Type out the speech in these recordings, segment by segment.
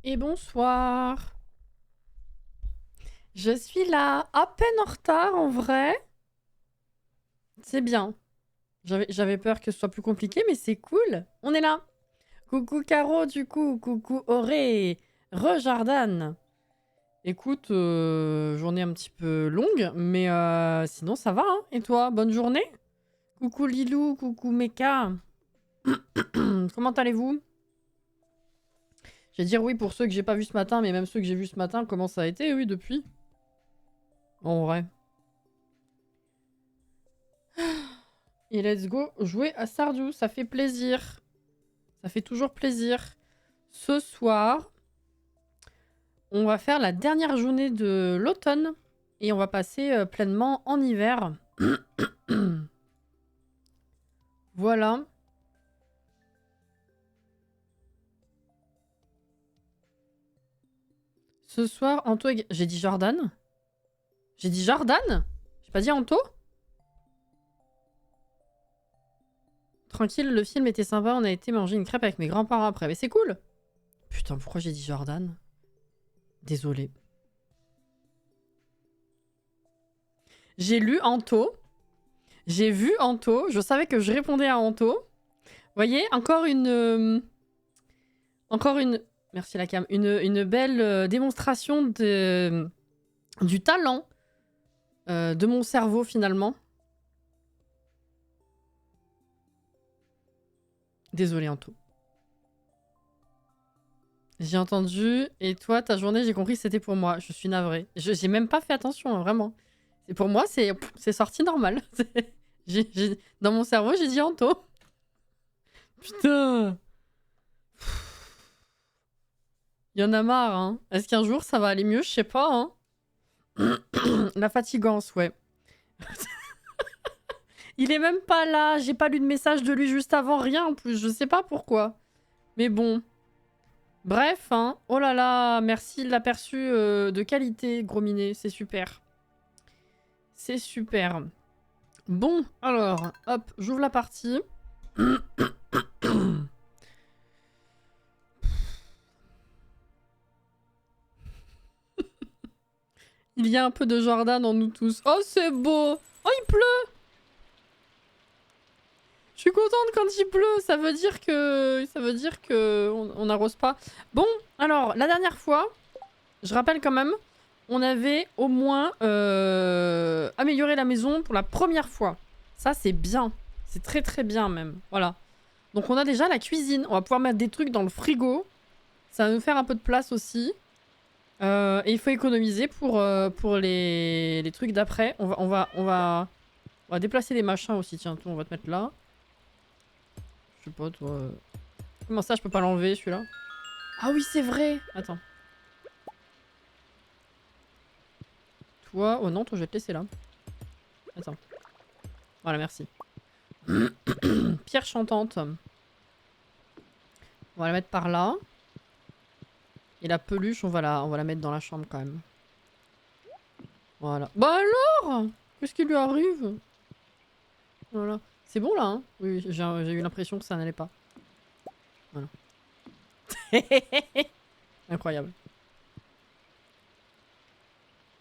Et bonsoir. Je suis là, à peine en retard en vrai. C'est bien. J'avais peur que ce soit plus compliqué, mais c'est cool. On est là. Coucou Caro, du coup. Coucou Auré. Re-Jordan. Écoute, journée un petit peu longue, mais sinon ça va. Hein. Et toi, bonne journée? Coucou Lilou, coucou Meka. Comment allez-vous? Je vais dire oui pour ceux que j'ai pas vus ce matin, mais même ceux que j'ai vus ce matin, comment ça a été, oui, depuis? En vrai. Et let's go jouer à Stardew, ça fait plaisir. Ça fait toujours plaisir. Ce soir, on va faire la dernière journée de l'automne et on va passer pleinement en hiver. Voilà. Ce soir, Anto... J'ai dit Jordan? J'ai dit Jordan? J'ai pas dit Anto? Tranquille, le film était sympa, on a été manger une crêpe avec mes grands-parents après. Mais c'est cool! Putain, pourquoi j'ai dit Jordan? Désolé. J'ai lu Anto. J'ai vu Anto. Je savais que je répondais à Anto. Vous voyez, encore une... Merci la cam. Une belle démonstration du talent de mon cerveau, finalement. Désolé, Anto. J'ai entendu. Et toi, ta journée, j'ai compris que c'était pour moi. Je suis navrée. J'ai même pas fait attention, hein, vraiment. Et pour moi, c'est sorti normal. Dans mon cerveau, j'ai dit Anto. Putain. Il y en a marre, hein. Est-ce qu'un jour, ça va aller mieux? Je sais pas, hein. La fatigance, ouais. Il est même pas là. J'ai pas lu de message de lui juste avant. Rien en plus. Je sais pas pourquoi. Mais bon. Bref, hein. Oh là là. Merci de l'aperçu de qualité, Gros Minet. C'est super. C'est super. Bon, alors. Hop, j'ouvre la partie. Il y a un peu de Jordan en nous tous. Oh, c'est beau. Oh, il pleut. Je suis contente quand il pleut. Ça veut dire que on n'arrose pas. Bon, alors, la dernière fois, je rappelle quand même, on avait au moins amélioré la maison pour la première fois. Ça, c'est bien. C'est très très bien même. Voilà. Donc on a déjà la cuisine. On va pouvoir mettre des trucs dans le frigo. Ça va nous faire un peu de place aussi. Et il faut économiser pour les trucs d'après. On va déplacer les machins aussi. Tiens, toi, on va te mettre là. Je sais pas, toi... Comment ça, je peux pas l'enlever, celui-là? Ah oui, c'est vrai. Attends. Toi... Oh non, toi, je vais te laisser là. Attends. Voilà, merci. Pierre chantante. On va la mettre par là. Et la peluche, on va la mettre dans la chambre quand même. Voilà. Bah alors! Qu'est-ce qui lui arrive? Voilà. C'est bon là, hein? Oui, j'ai eu l'impression que ça n'allait pas. Voilà. Incroyable.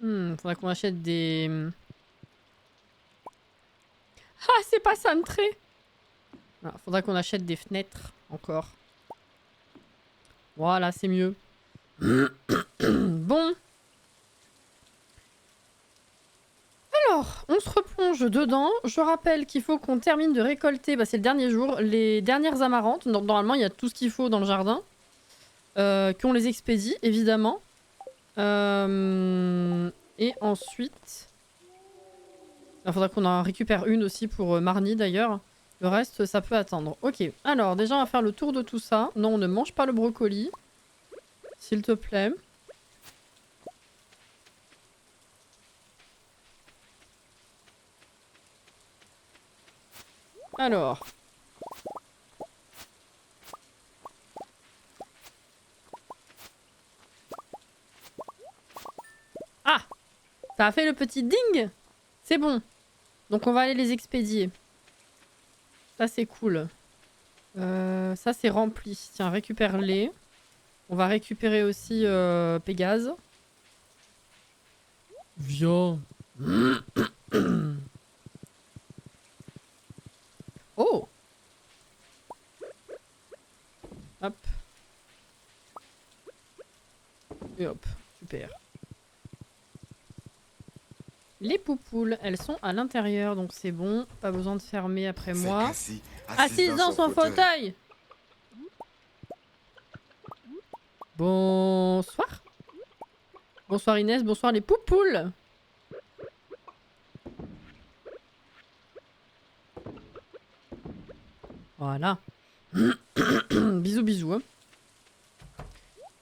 Faudra qu'on achète des... Ah, c'est pas cintré! Voilà, faudra qu'on achète des fenêtres encore. Voilà, c'est mieux. Bon. Alors, on se replonge dedans. Je rappelle qu'il faut qu'on termine de récolter, bah, c'est le dernier jour, les dernières amarantes. Donc, normalement, il y a tout ce qu'il faut dans le jardin. Qu'on les expédie, évidemment. Et ensuite... Il faudra qu'on en récupère une aussi pour Marnie, d'ailleurs. Le reste, ça peut attendre. Ok, alors, déjà, on va faire le tour de tout ça. Non, on ne mange pas le brocoli. S'il te plaît. Alors. Ah! Ça a fait le petit ding! C'est bon. Donc on va aller les expédier. Ça c'est cool. Ça c'est rempli. Tiens, récupère-les. On va récupérer aussi Pégase. Viens. Oh. Hop. Et hop. Super. Les poupoules, elles sont à l'intérieur, donc c'est bon. Pas besoin de fermer après moi. Assise dans son fauteuil. Bonsoir. Bonsoir Inès, bonsoir les poupoules. Voilà. Bisous bisous. Hein.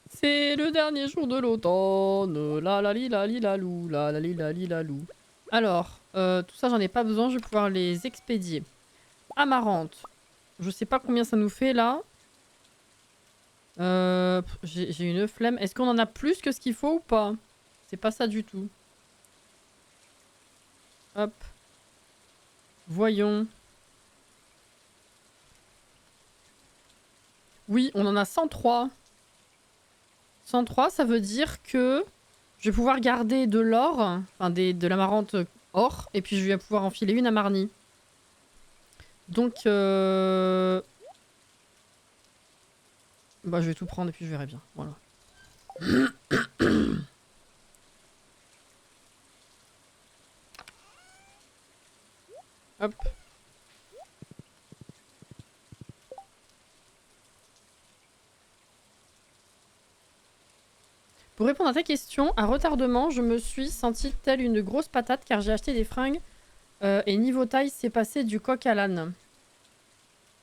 C'est le dernier jour de l'automne. La la li la li la lou. La la li la li la lou. Alors, tout ça j'en ai pas besoin, je vais pouvoir les expédier. Amarante. Je sais pas combien ça nous fait là. J'ai une flemme. Est-ce qu'on en a plus que ce qu'il faut ou pas? C'est pas ça du tout. Hop. Voyons. Oui, on en a 103. 103, ça veut dire que je vais pouvoir garder de l'or, enfin de l'amarante or, et puis je vais pouvoir enfiler une à Marnie. Donc, bah, je vais tout prendre et puis je verrai bien. Voilà. Hop. Pour répondre à ta question, à retardement, je me suis sentie telle une grosse patate car j'ai acheté des fringues et niveau taille, c'est passé du coq à l'âne.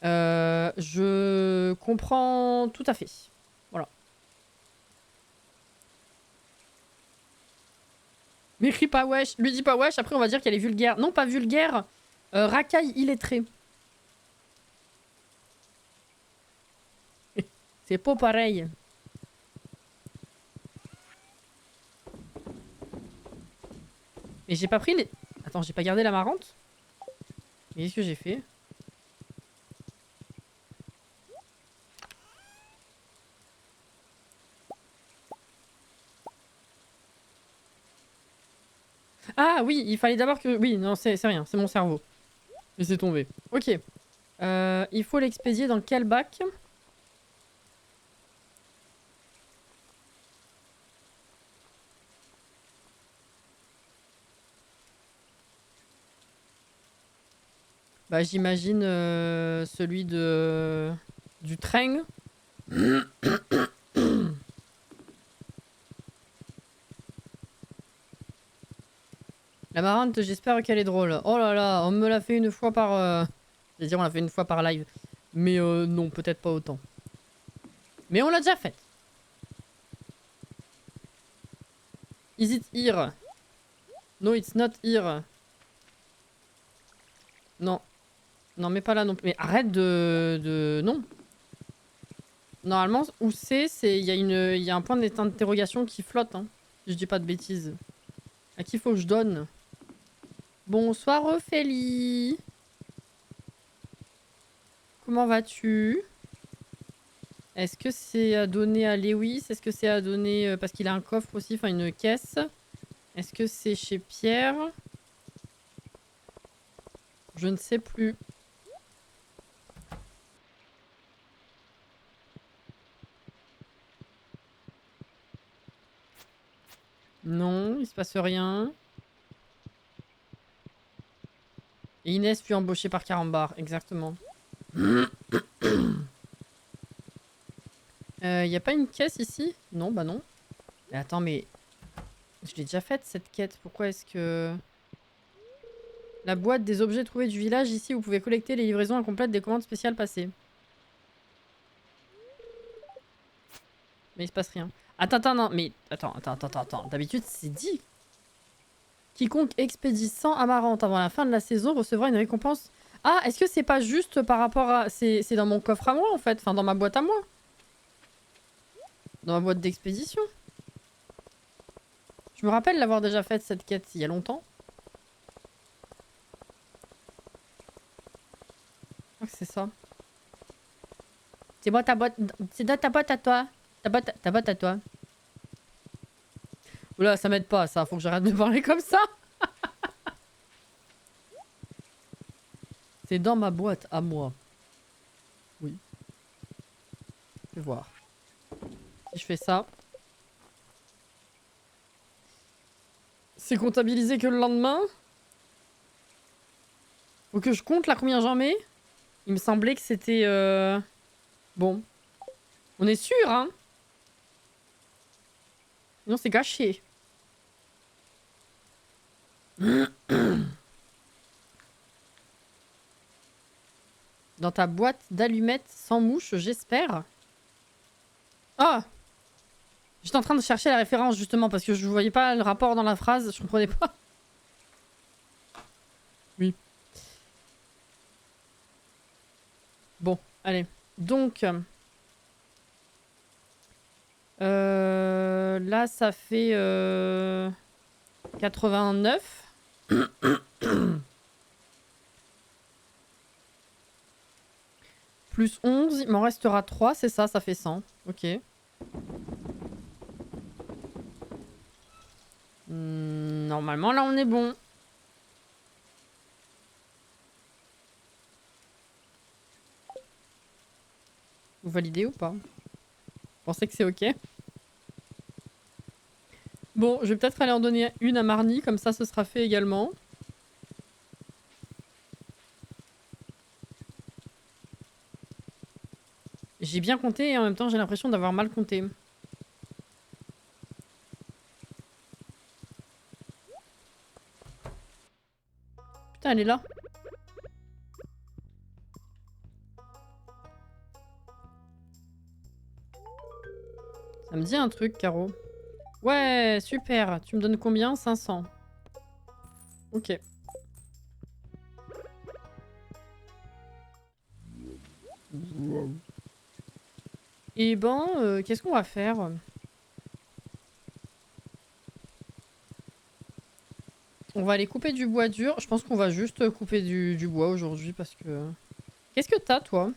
Je comprends tout à fait. Voilà. M'écris pas wesh, lui dis pas wesh, après on va dire qu'elle est vulgaire. Non, pas vulgaire, racaille illettrée. C'est pas pareil. Mais j'ai pas pris les... Attends, j'ai pas gardé l'amarante? Mais qu'est-ce que j'ai fait? Ah oui, il fallait d'abord que... Oui, non, c'est rien, c'est mon cerveau. Laissez tomber. Ok. Il faut l'expédier dans quel bac? Bah j'imagine celui de... du train. La marrante, j'espère qu'elle est drôle. Oh là là, on me l'a fait une fois par... Je vais dire on l'a fait une fois par live. Mais non, peut-être pas autant. Mais on l'a déjà faite. Is it here? No, it's not here. Non. Non, mais pas là non plus. Mais arrête de... Non. Normalement, où c'est, il y a un point d'interrogation qui flotte. Hein. Si je dis pas de bêtises. À qui faut que je donne? Bonsoir Ophélie. Comment vas-tu? Est-ce que c'est à donner à Lewis? Est-ce que c'est à donner... parce qu'il a un coffre aussi, enfin une caisse. Est-ce que c'est chez Pierre? Je ne sais plus. Non, il se passe rien. Et Inès fut embauchée par Carambar, exactement. Y a pas une caisse ici? Non, bah non. Mais attends, mais... Je l'ai déjà faite cette quête, pourquoi est-ce que... La boîte des objets trouvés du village, ici vous pouvez collecter les livraisons incomplètes des commandes spéciales passées. Mais il se passe rien. Attends, non, mais... Attends. D'habitude, c'est dit. Quiconque expédie 100 amarantes avant la fin de la saison recevra une récompense. Ah, est-ce que c'est pas juste par rapport à... C'est dans mon coffre à moi, en fait. Enfin, dans ma boîte à moi. Dans ma boîte d'expédition. Je me rappelle l'avoir déjà faite, cette quête, il y a longtemps. Je crois que c'est ça. C'est moi ta boîte... C'est dans ta boîte à toi. Ta botte à toi. Oula, ça m'aide pas, ça. Faut que j'arrête de parler comme ça. C'est dans ma boîte à moi. Oui. Je vais voir. Si je fais ça. C'est comptabilisé que le lendemain. Faut que je compte là combien j'en mets. Il me semblait que c'était... Bon. On est sûr, hein? Sinon c'est gâché. Dans ta boîte d'allumettes sans mouche, j'espère. Ah! J'étais en train de chercher la référence justement parce que je voyais pas le rapport dans la phrase, je comprenais pas. Oui. Bon, allez. Donc... là, ça fait 89. Plus 11, il m'en restera 3, c'est ça, ça fait 100. Ok. Normalement, là, on est bon. Vous validez ou pas? Vous pensez que c'est ok? Bon, je vais peut-être aller en donner une à Marnie, comme ça, ce sera fait également. J'ai bien compté et en même temps, j'ai l'impression d'avoir mal compté. Putain, elle est là. Ça me dit un truc, Caro. Ouais, super. Tu me donnes combien? 500. Ok. Et ben, qu'est-ce qu'on va faire? On va aller couper du bois dur. Je pense qu'on va juste couper du bois aujourd'hui parce que... Qu'est-ce que t'as, toi?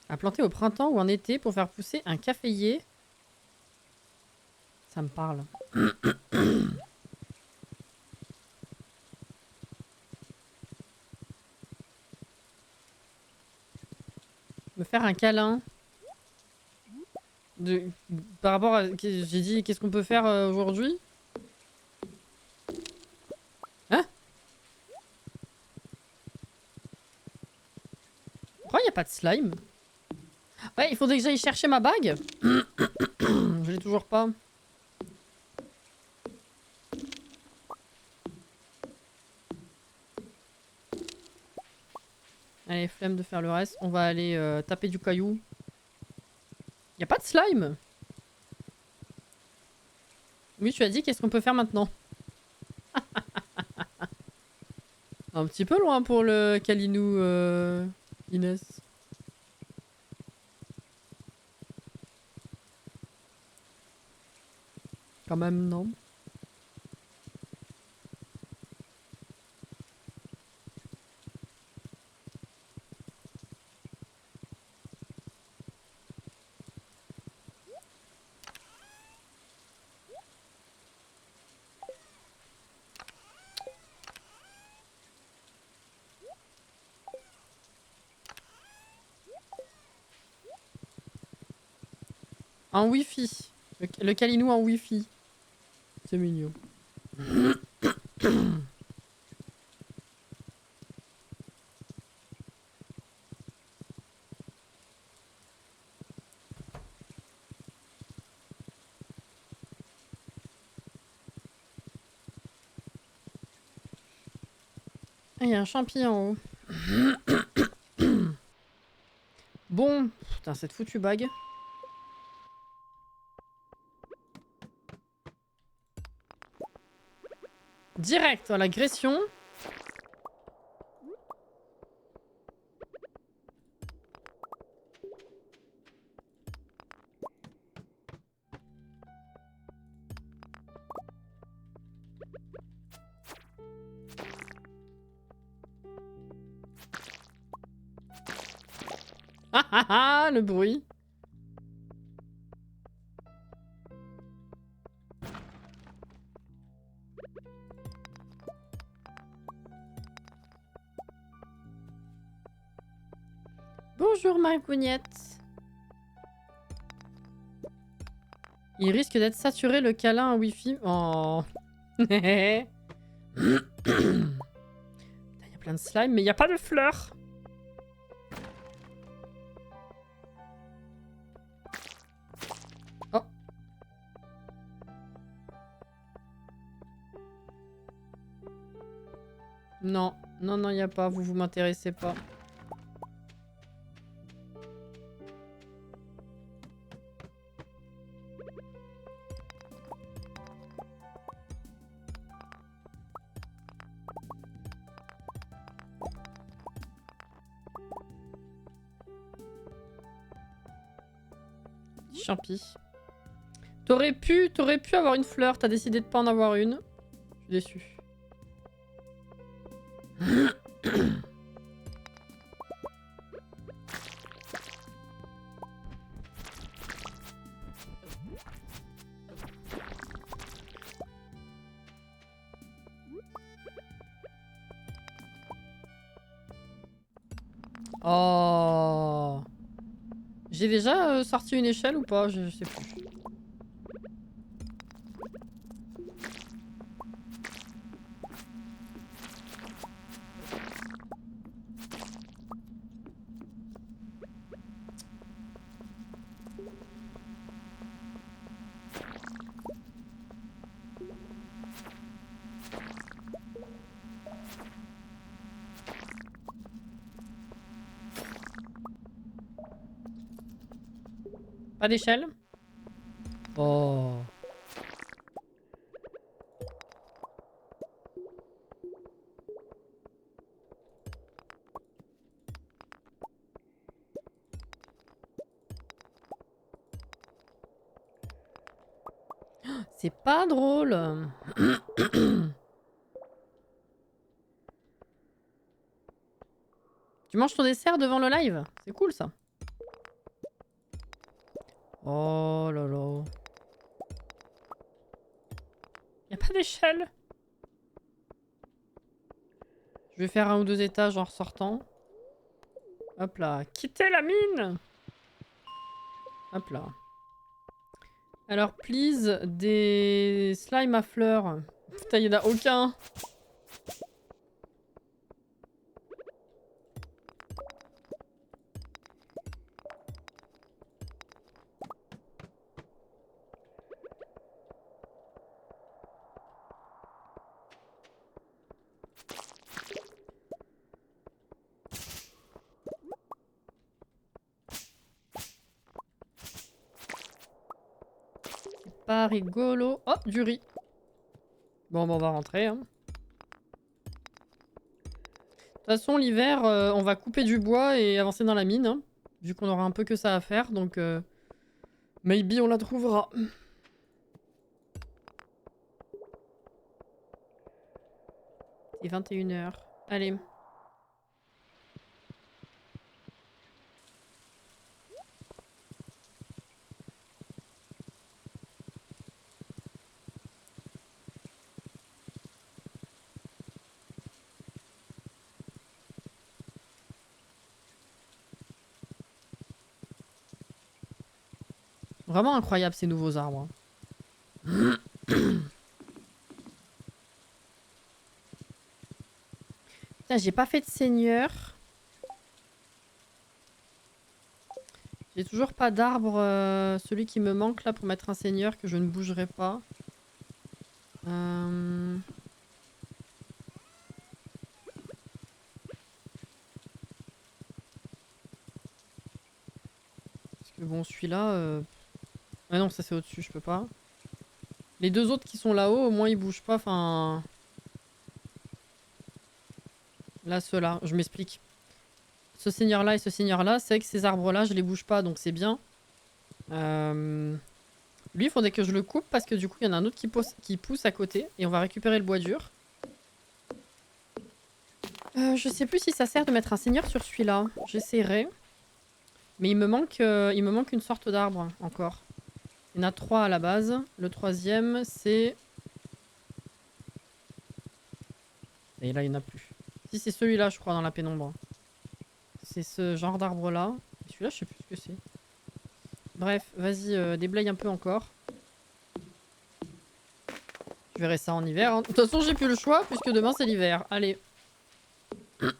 À planter au printemps ou en été pour faire pousser un caféier? Ça me parle. Me faire un câlin. De... Par rapport à... J'ai dit, qu'est-ce qu'on peut faire aujourd'hui? Hein? Pourquoi il n'y a pas de slime? Ouais, il faudrait que j'aille chercher ma bague. Je l'ai toujours pas. Allez, flemme de faire le reste. On va aller taper du caillou. Y a pas de slime. Oui, tu as dit qu'est-ce qu'on peut faire maintenant? Un petit peu loin pour le Kalinou, Inès. Quand même, non? En Wi-Fi. Le Kalinou en Wi-Fi. C'est mignon. Ah, il y a un champignon en haut. Bon. Putain, cette foutue bague. Direct à l'agression. Ah ah ah, le bruit. Bonjour Margouniette. Il risque d'être saturé le câlin à Wi-Fi. Oh. Il y a plein de slime, mais il n'y a pas de fleurs. Oh. Non, non, non, il n'y a pas. Vous m'intéressez pas. Champi. T'aurais pu avoir une fleur, t'as décidé de pas en avoir une. Je suis déçu. Oh. J'ai déjà sorti une échelle ou pas? Je sais plus. Pas d'échelle? Oh. C'est pas drôle. Tu manges ton dessert devant le live? C'est cool ça. Oh là là. Y a pas d'échelle. Je vais faire 1 ou 2 étages en ressortant. Hop là. Quittez la mine. Hop là. Alors, please, des slimes à fleurs. Putain, y'en a aucun. Pas rigolo. Oh, du riz. Bon, on va rentrer. Hein. De toute façon, l'hiver, on va couper du bois et avancer dans la mine. Hein, vu qu'on aura un peu que ça à faire. Donc, maybe on la trouvera. C'est 21 h. Allez. Vraiment incroyable ces nouveaux arbres. Putain, j'ai pas fait de seigneur. J'ai toujours pas d'arbre, celui qui me manque là pour mettre un seigneur que je ne bougerai pas. Parce que bon, celui-là... Ah non, ça c'est au-dessus, je peux pas. Les 2 autres qui sont là-haut, au moins ils bougent pas, enfin... Là, ceux-là, je m'explique. Ce seigneur-là et ce seigneur-là, c'est que ces arbres-là, je les bouge pas, donc c'est bien. Lui, il faudrait que je le coupe parce que du coup, il y en a un autre qui pousse à côté. Et on va récupérer le bois dur. Je sais plus si ça sert de mettre un seigneur sur celui-là. J'essaierai. Mais il me manque une sorte d'arbre encore. Il y en a 3 à la base. Le 3e, c'est... Et là, il n'y en a plus. Si, c'est celui-là, je crois, dans la pénombre. C'est ce genre d'arbre-là. Celui-là, je sais plus ce que c'est. Bref, vas-y, déblaye un peu encore. Je verrai ça en hiver. Hein. De toute façon, j'ai plus le choix, puisque demain, c'est l'hiver. Allez. Faudrait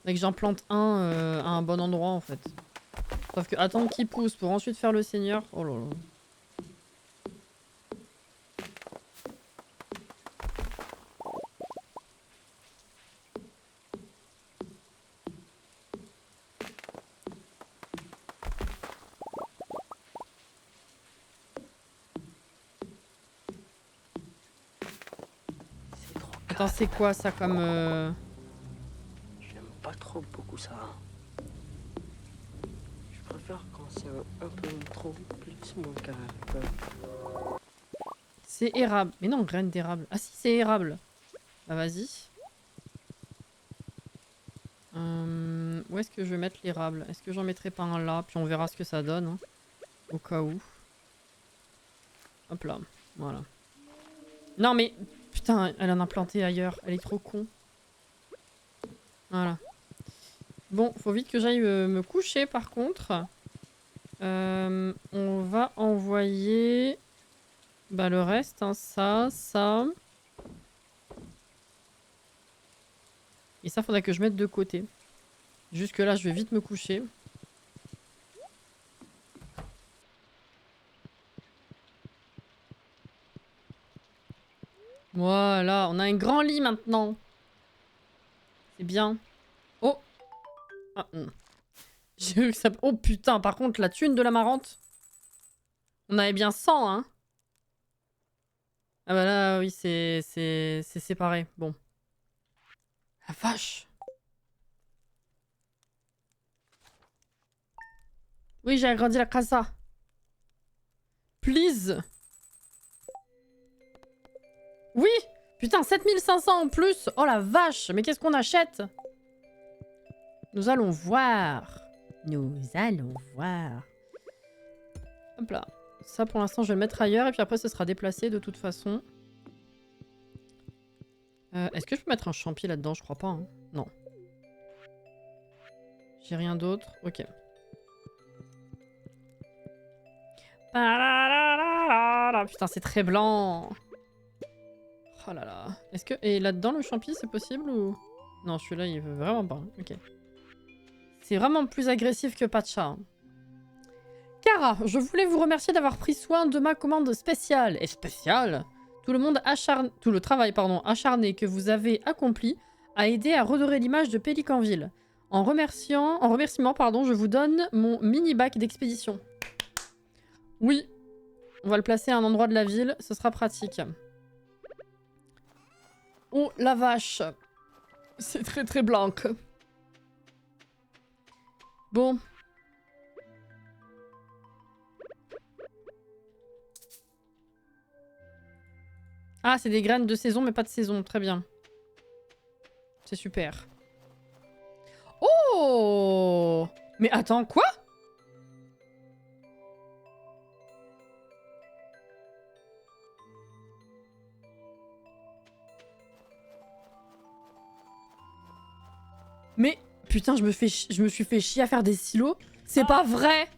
que j'en plante un à un bon endroit, en fait. Sauf que attendre qu'il pousse pour ensuite faire le seigneur... Oh là là. Attends, c'est quoi ça comme... J'aime pas trop beaucoup ça. Je préfère quand c'est un peu trop plus mon caractère. C'est érable. Mais non, graine d'érable. Ah si, c'est érable. Bah vas-y. Où est-ce que je vais mettre l'érable? Est-ce que j'en mettrai pas un là? Puis on verra ce que ça donne. Hein, au cas où. Hop là. Voilà. Non mais... Putain, elle en a planté ailleurs. Elle est trop con. Voilà. Bon, faut vite que j'aille me coucher par contre. On va envoyer... Bah le reste, hein, ça. Et ça, faudrait que je mette de côté. Jusque là, je vais vite me coucher. Voilà, on a un grand lit maintenant. C'est bien. Oh. Ah, j'ai vu que ça... Oh putain, par contre, la thune de la marrante. On avait bien 100, hein. Ah bah là, oui, c'est séparé. Bon. La vache. Oui, j'ai agrandi la casa. Please. Oui. Putain, 7500 en plus. Oh la vache. Mais qu'est-ce qu'on achète? Nous allons voir. Nous allons voir. Hop là. Ça, pour l'instant, je vais le mettre ailleurs. Et puis après, ce sera déplacé de toute façon. Est-ce que je peux mettre un champi là-dedans? Je crois pas. Hein. Non. J'ai rien d'autre. Ok. Putain, c'est très blanc. Oh là là. Est-ce que... Et là-dedans, le champi, c'est possible ou... Non, celui-là, il veut vraiment pas. Ok. C'est vraiment plus agressif que Pacha. Hein. Kara, je voulais vous remercier d'avoir pris soin de ma commande spéciale. Et spéciale? Tout le travail acharné que vous avez accompli a aidé à redorer l'image de Pélicanville. En remerciement, je vous donne mon mini-bac d'expédition. Oui. On va le placer à un endroit de la ville, ce sera pratique. Oh la vache. C'est très très blanc. Bon. Ah, c'est des graines de saison, mais pas de saison. Très bien. C'est super. Oh! Mais attends, quoi? Mais putain, je me suis fait chier à faire des silos. C'est pas vrai!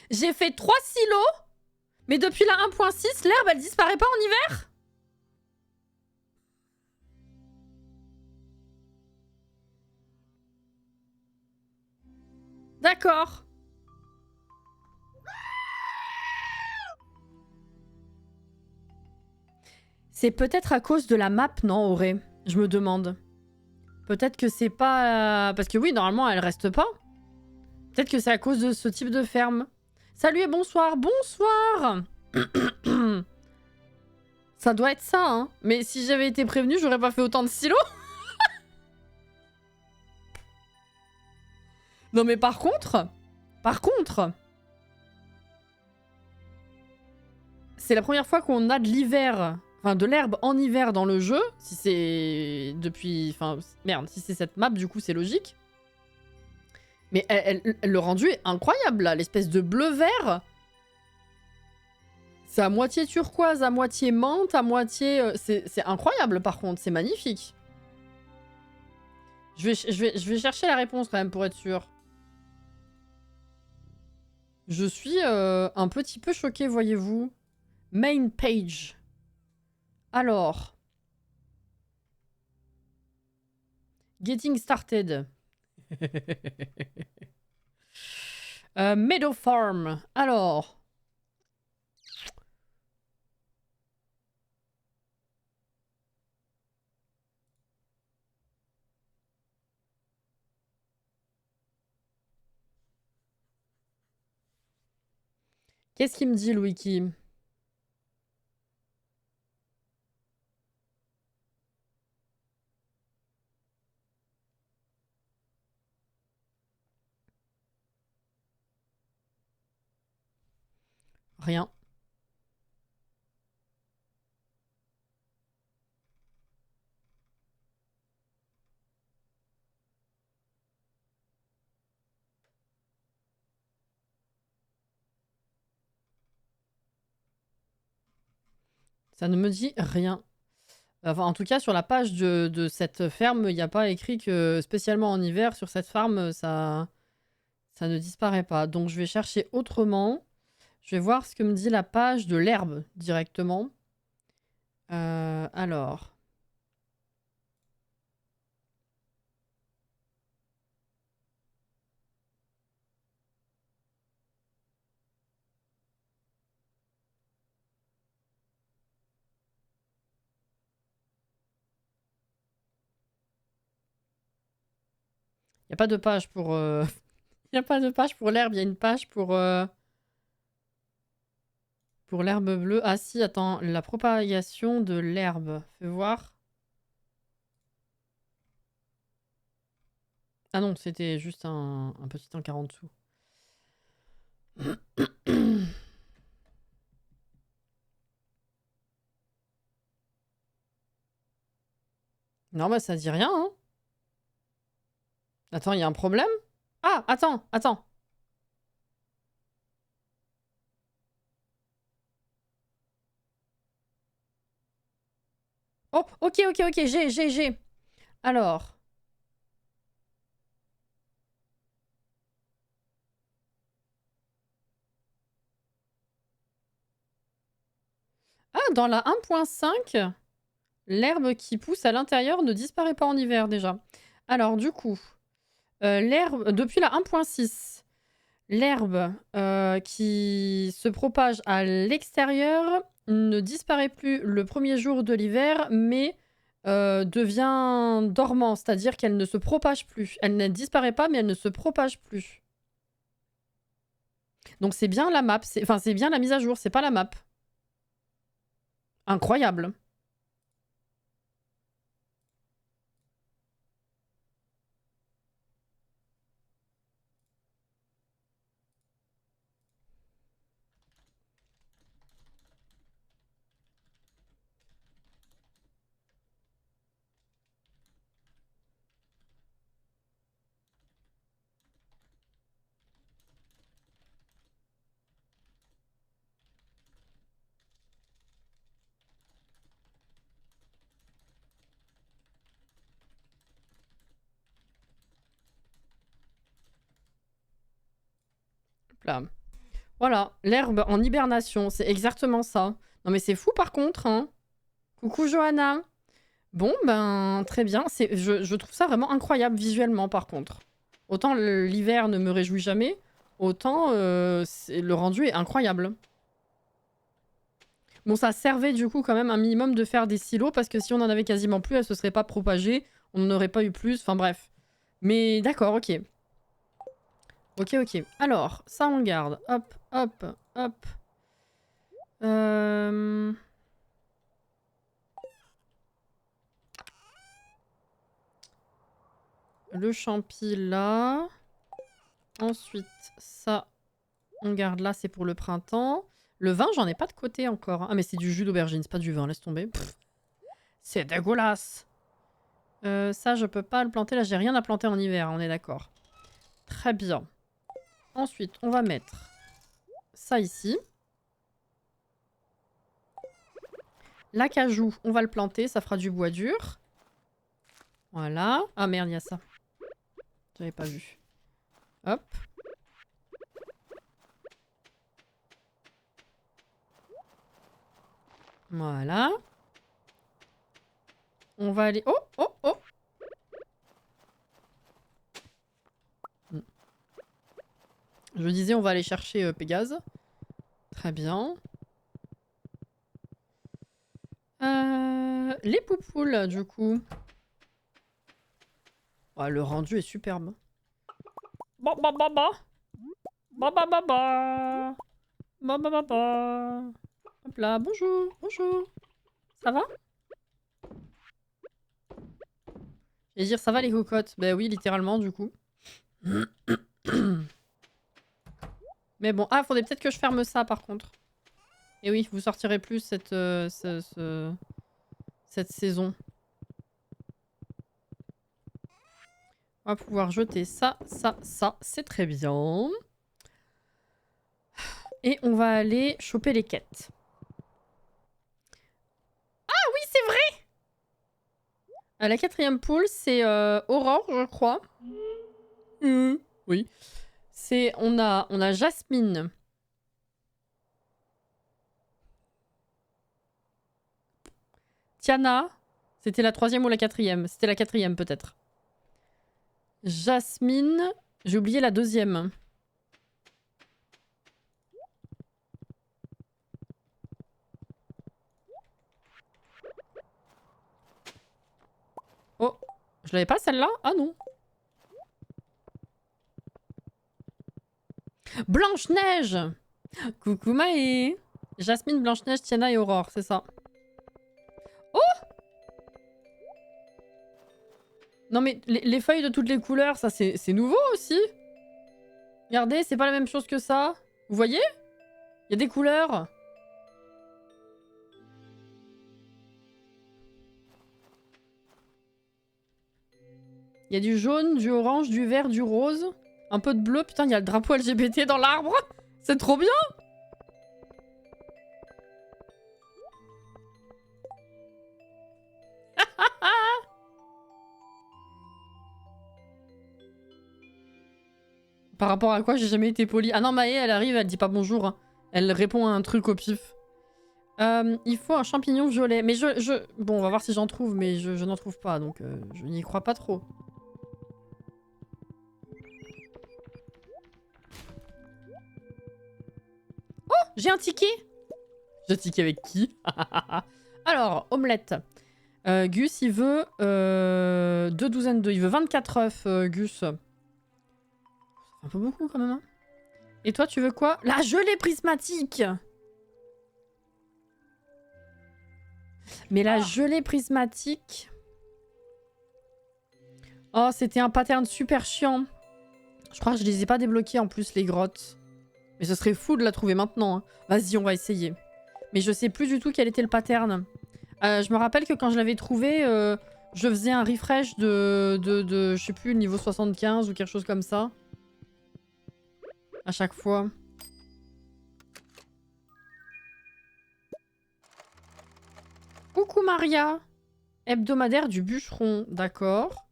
J'ai fait 3 silos, mais depuis la 1.6, l'herbe, elle disparaît pas en hiver? D'accord. C'est peut-être à cause de la map, non, Auré? Je me demande. Peut-être que c'est pas... Parce que oui, normalement, elle reste pas. Peut-être que c'est à cause de ce type de ferme. Salut et bonsoir. Bonsoir. Ça doit être ça, hein. Mais si j'avais été prévenue, j'aurais pas fait autant de silos. Non mais par contre... C'est la première fois qu'on a de l'hiver Enfin, de l'herbe en hiver dans le jeu, si c'est depuis... Enfin, merde, si c'est cette map, du coup, c'est logique. Mais le rendu est incroyable, là. L'espèce de bleu-vert. C'est à moitié turquoise, à moitié menthe, à moitié... c'est incroyable, par contre. C'est magnifique. Je vais chercher la réponse, quand même, pour être sûr. Je suis un petit peu choquée, voyez-vous. Main page. Alors. Getting started. Meadow Farm. Alors. Qu'est-ce qu'il me dit, le wiki? Rien. Ça ne me dit rien. Enfin, en tout cas, sur la page de cette ferme, il n'y a pas écrit que spécialement en hiver, sur cette farm, ça ne disparaît pas. Donc, je vais chercher autrement. Je vais voir ce que me dit la page de l'herbe directement. Alors. Il n'y a pas de page pour... Il n'y a pas de page pour l'herbe, il y a une page pour l'herbe bleue. Ah si, attends, la propagation de l'herbe. Fais voir. Ah non, c'était juste un petit encart en dessous. Non, bah ça dit rien, hein. Attends, il y a un problème? Ah, attends. Oh, ok, j'ai. Alors. Ah, dans la 1.5, l'herbe qui pousse à l'intérieur ne disparaît pas en hiver déjà. Alors, du coup, l'herbe, depuis la 1.6, l'herbe qui se propage à l'extérieur ne disparaît plus le premier jour de l'hiver, mais devient dormant, c'est-à-dire qu'elle ne se propage plus. Elle ne disparaît pas, mais elle ne se propage plus. Donc c'est bien la map, enfin c'est bien la mise à jour, c'est pas la map. Incroyable. Là. Voilà, l'herbe en hibernation, c'est exactement ça. Non mais c'est fou par contre, hein. Coucou Johanna. Bon, ben très bien. Je trouve ça vraiment incroyable visuellement par contre. Autant l'hiver ne me réjouit jamais, autant le rendu est incroyable. Bon, ça servait du coup quand même un minimum de faire des silos parce que si on en avait quasiment plus, elle se serait pas propagée, on n'en aurait pas eu plus, enfin bref. Mais d'accord, ok. Ok. Alors, ça on garde. Hop. Le champi là. Ensuite, ça, on garde là, c'est pour le printemps. Le vin, j'en ai pas de côté encore. Ah, mais c'est du jus d'aubergine, c'est pas du vin, laisse tomber. C'est dégueulasse. Ça, je peux pas le planter. Là, j'ai rien à planter en hiver, on est d'accord. Très bien. Ensuite, on va mettre ça ici. L'acajou, on va le planter, ça fera du bois dur. Voilà. Ah merde, il y a ça. J'avais pas vu. Hop. Voilà. On va aller... Oh, oh, oh. Je disais, on va aller chercher Pégase. Très bien. Les poupoules, du coup. Oh, le rendu est superbe. Bah, bah, bah, bah. Bah, bah, bah, bah. Bah, bah, bah, bah. Hop là, bonjour, bonjour. Ça va? Je vais dire, ça va les cocottes? Bah oui, littéralement, du coup. Mais bon, ah, faudrait peut-être que je ferme ça, par contre. Et oui, vous sortirez plus cette saison. On va pouvoir jeter ça, ça, ça. C'est très bien. Et on va aller choper les quêtes. Ah oui, c'est vrai! La 4e poule, c'est Aurore, je crois. Oui. C'est on a Jasmine. Tiana. C'était la 3e ou la 4e? C'était la 4e peut-être. Jasmine. J'ai oublié la 2e. Oh. Je l'avais pas celle-là? Ah non. Blanche-Neige! Coucou Maë! Jasmine, Blanche-Neige, Tiana et Aurore, c'est ça. Oh! Non mais les feuilles de toutes les couleurs, ça c'est nouveau aussi. Regardez, c'est pas la même chose que ça. Vous voyez? Il y a des couleurs. Il y a du jaune, du orange, du vert, du rose. Un peu de bleu. Putain, il y a le drapeau LGBT dans l'arbre. C'est trop bien! Par rapport à quoi j'ai jamais été polie. Ah non, Maë, elle arrive, elle dit pas bonjour. Hein. Elle répond à un truc au pif. Il faut un champignon violet. Mais Bon, on va voir si j'en trouve, mais je n'en trouve pas, donc je n'y crois pas trop. Oh, j'ai un ticket! J'ai un ticket avec qui? Alors, omelette. Gus, il veut 2 douzaines d'œufs. Il veut 24 œufs, Gus. Ça fait un peu beaucoup quand même. Hein. Et toi, tu veux quoi? La gelée prismatique! Mais la gelée prismatique... Oh, c'était un pattern super chiant. Je crois que je les ai pas débloqués en plus, les grottes. Mais ce serait fou de la trouver maintenant. Hein. Vas-y, on va essayer. Mais je sais plus du tout quel était le pattern. Je me rappelle que quand je l'avais trouvé, je faisais un refresh de je sais plus, niveau 75 ou quelque chose comme ça. À chaque fois. Coucou Maria. Hebdomadaire du bûcheron, d'accord.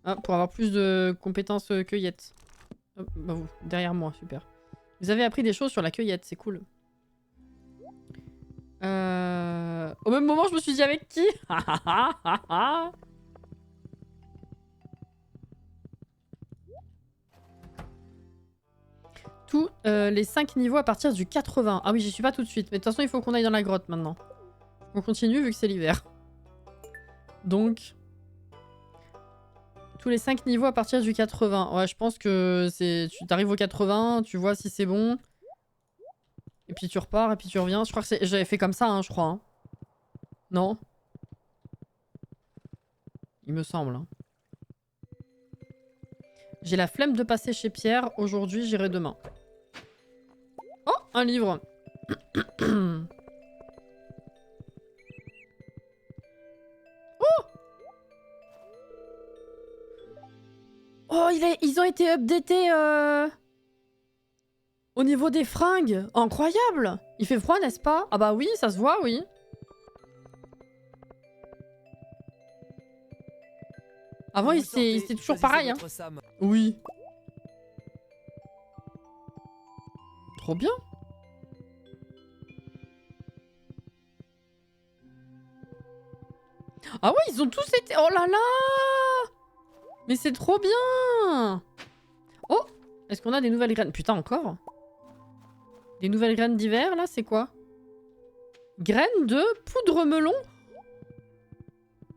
Ah, pour avoir plus de compétences cueillette. Oh, bah vous, derrière moi, super. Vous avez appris des choses sur la cueillette, c'est cool. Au même moment, je me suis dit avec qui? Tous les 5 niveaux à partir du 80. Ah oui, j'y suis pas tout de suite. Mais de toute façon, il faut qu'on aille dans la grotte maintenant. On continue vu que c'est l'hiver. Donc... Tous les 5 niveaux à partir du 80. Ouais, je pense que c'est... Tu t'arrives au 80, tu vois si c'est bon. Et puis tu repars, et puis tu reviens. Je crois que j'avais fait comme ça, hein, je crois. Hein. Non? Il me semble. Hein. J'ai la flemme de passer chez Pierre. Aujourd'hui, j'irai demain. un livre. Oh, ils ont été updatés au niveau des fringues. Incroyable. Il fait froid, n'est-ce pas? Ah bah oui, ça se voit, oui. Avant, c'était toujours pareil. Hein. Oui. Trop bien. Ah ouais, ils ont tous été... Oh là là! Mais c'est trop bien! Oh! Est-ce qu'on a des nouvelles graines? Putain, encore? Des nouvelles graines d'hiver, là, c'est quoi? Graines de poudre melon?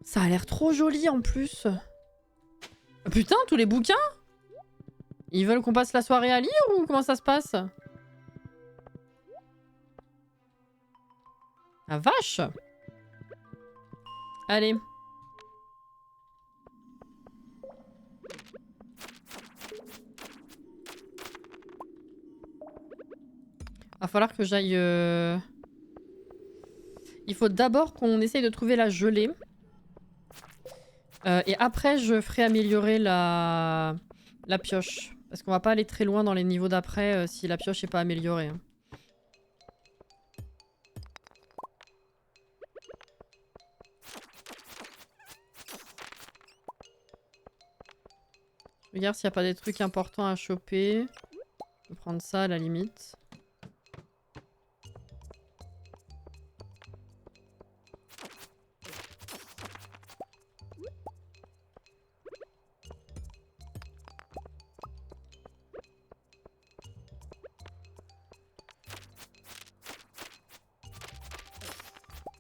Ça a l'air trop joli, en plus. Putain, tous les bouquins? Ils veulent qu'on passe la soirée à lire, ou comment ça se passe? Ah, vache! Allez. Va falloir que j'aille... Il faut d'abord qu'on essaye de trouver la gelée. Et après, je ferai améliorer la pioche. Parce qu'on va pas aller très loin dans les niveaux d'après si la pioche est pas améliorée. Hein. Je regarde s'il n'y a pas des trucs importants à choper. Je vais prendre ça à la limite.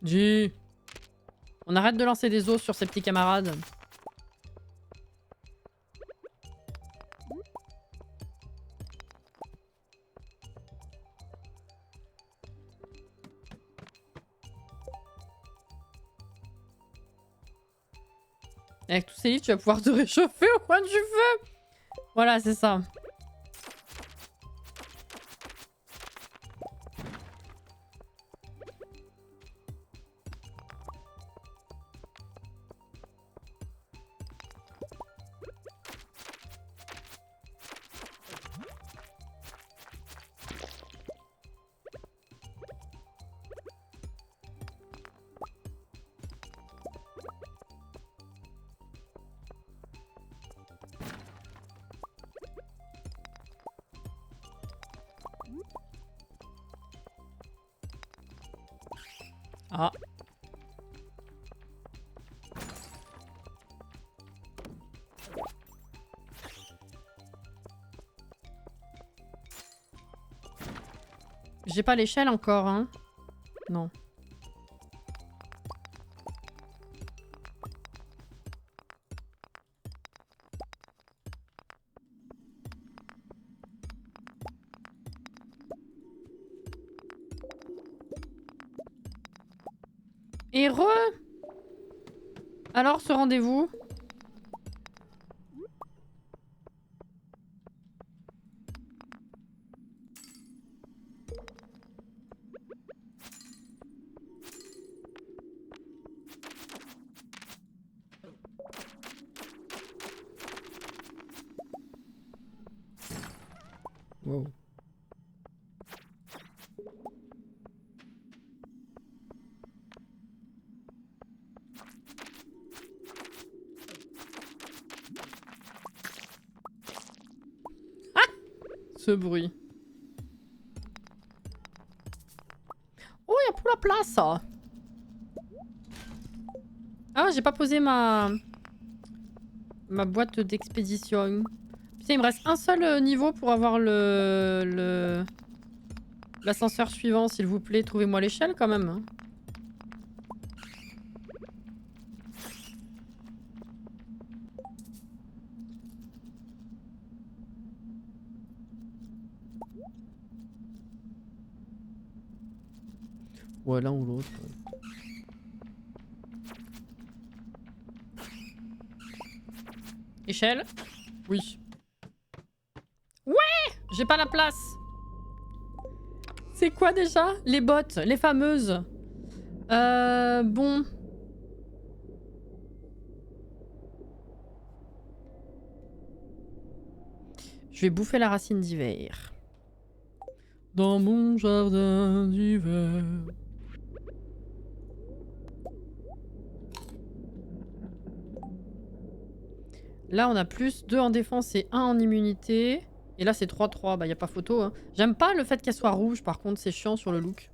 Dis. On arrête de lancer des os sur ses petits camarades. Avec tous ces livres, tu vas pouvoir te réchauffer au coin du feu. Voilà, c'est ça. Ah. J'ai pas l'échelle encore, hein. Non. Et alors, ce rendez-vous? Wow. Ah! Ce bruit. Oh, il y a pour la place. Ah, j'ai pas posé ma boîte d'expédition. Putain, il me reste un seul niveau pour avoir l'ascenseur suivant, s'il vous plaît. Trouvez-moi l'échelle quand même. Hein. Ouais, l'un ou l'autre. Échelle? Oui. Ouais! J'ai pas la place. C'est quoi déjà? Les bottes, les fameuses. Bon. Je vais bouffer la racine d'hiver. Dans mon jardin d'hiver. Là, on a plus 2 en défense et 1 en immunité. Et là, c'est 3-3. Bah, y a pas photo. Hein. J'aime pas le fait qu'elle soit rouge, par contre, c'est chiant sur le look.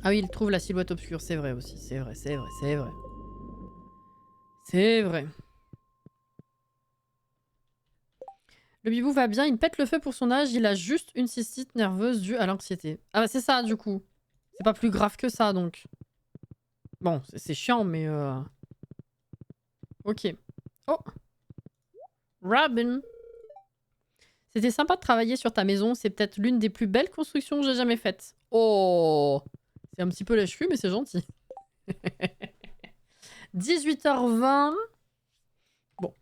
Ah oui, il trouve la silhouette obscure, c'est vrai aussi. C'est vrai, c'est vrai, c'est vrai. C'est vrai. Le bibou va bien, il pète le feu pour son âge, il a juste une cystite nerveuse due à l'anxiété. Ah bah c'est ça, du coup. C'est pas plus grave que ça, donc. Bon, c'est chiant, mais... Ok. Oh. Robin. C'était sympa de travailler sur ta maison, c'est peut-être l'une des plus belles constructions que j'ai jamais faites. Oh. C'est un petit peu lèche-cul, mais c'est gentil. 18h20. Bon.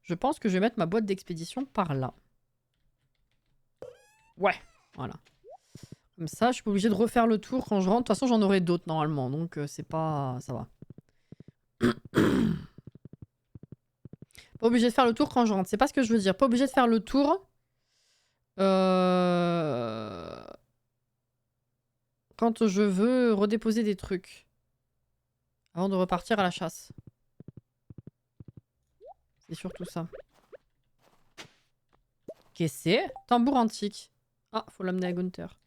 Je pense que je vais mettre ma boîte d'expédition par là. Ouais, voilà. Comme ça, je suis pas obligée de refaire le tour quand je rentre. De toute façon, j'en aurai d'autres normalement, donc c'est pas... ça va. Pas obligé de faire le tour quand je rentre. C'est pas ce que je veux dire. Pas obligé de faire le tour... quand je veux redéposer des trucs. Avant de repartir à la chasse. C'est surtout ça. Qu'est-ce que c'est? Tambour antique. Ah, faut l'amener à Gunther.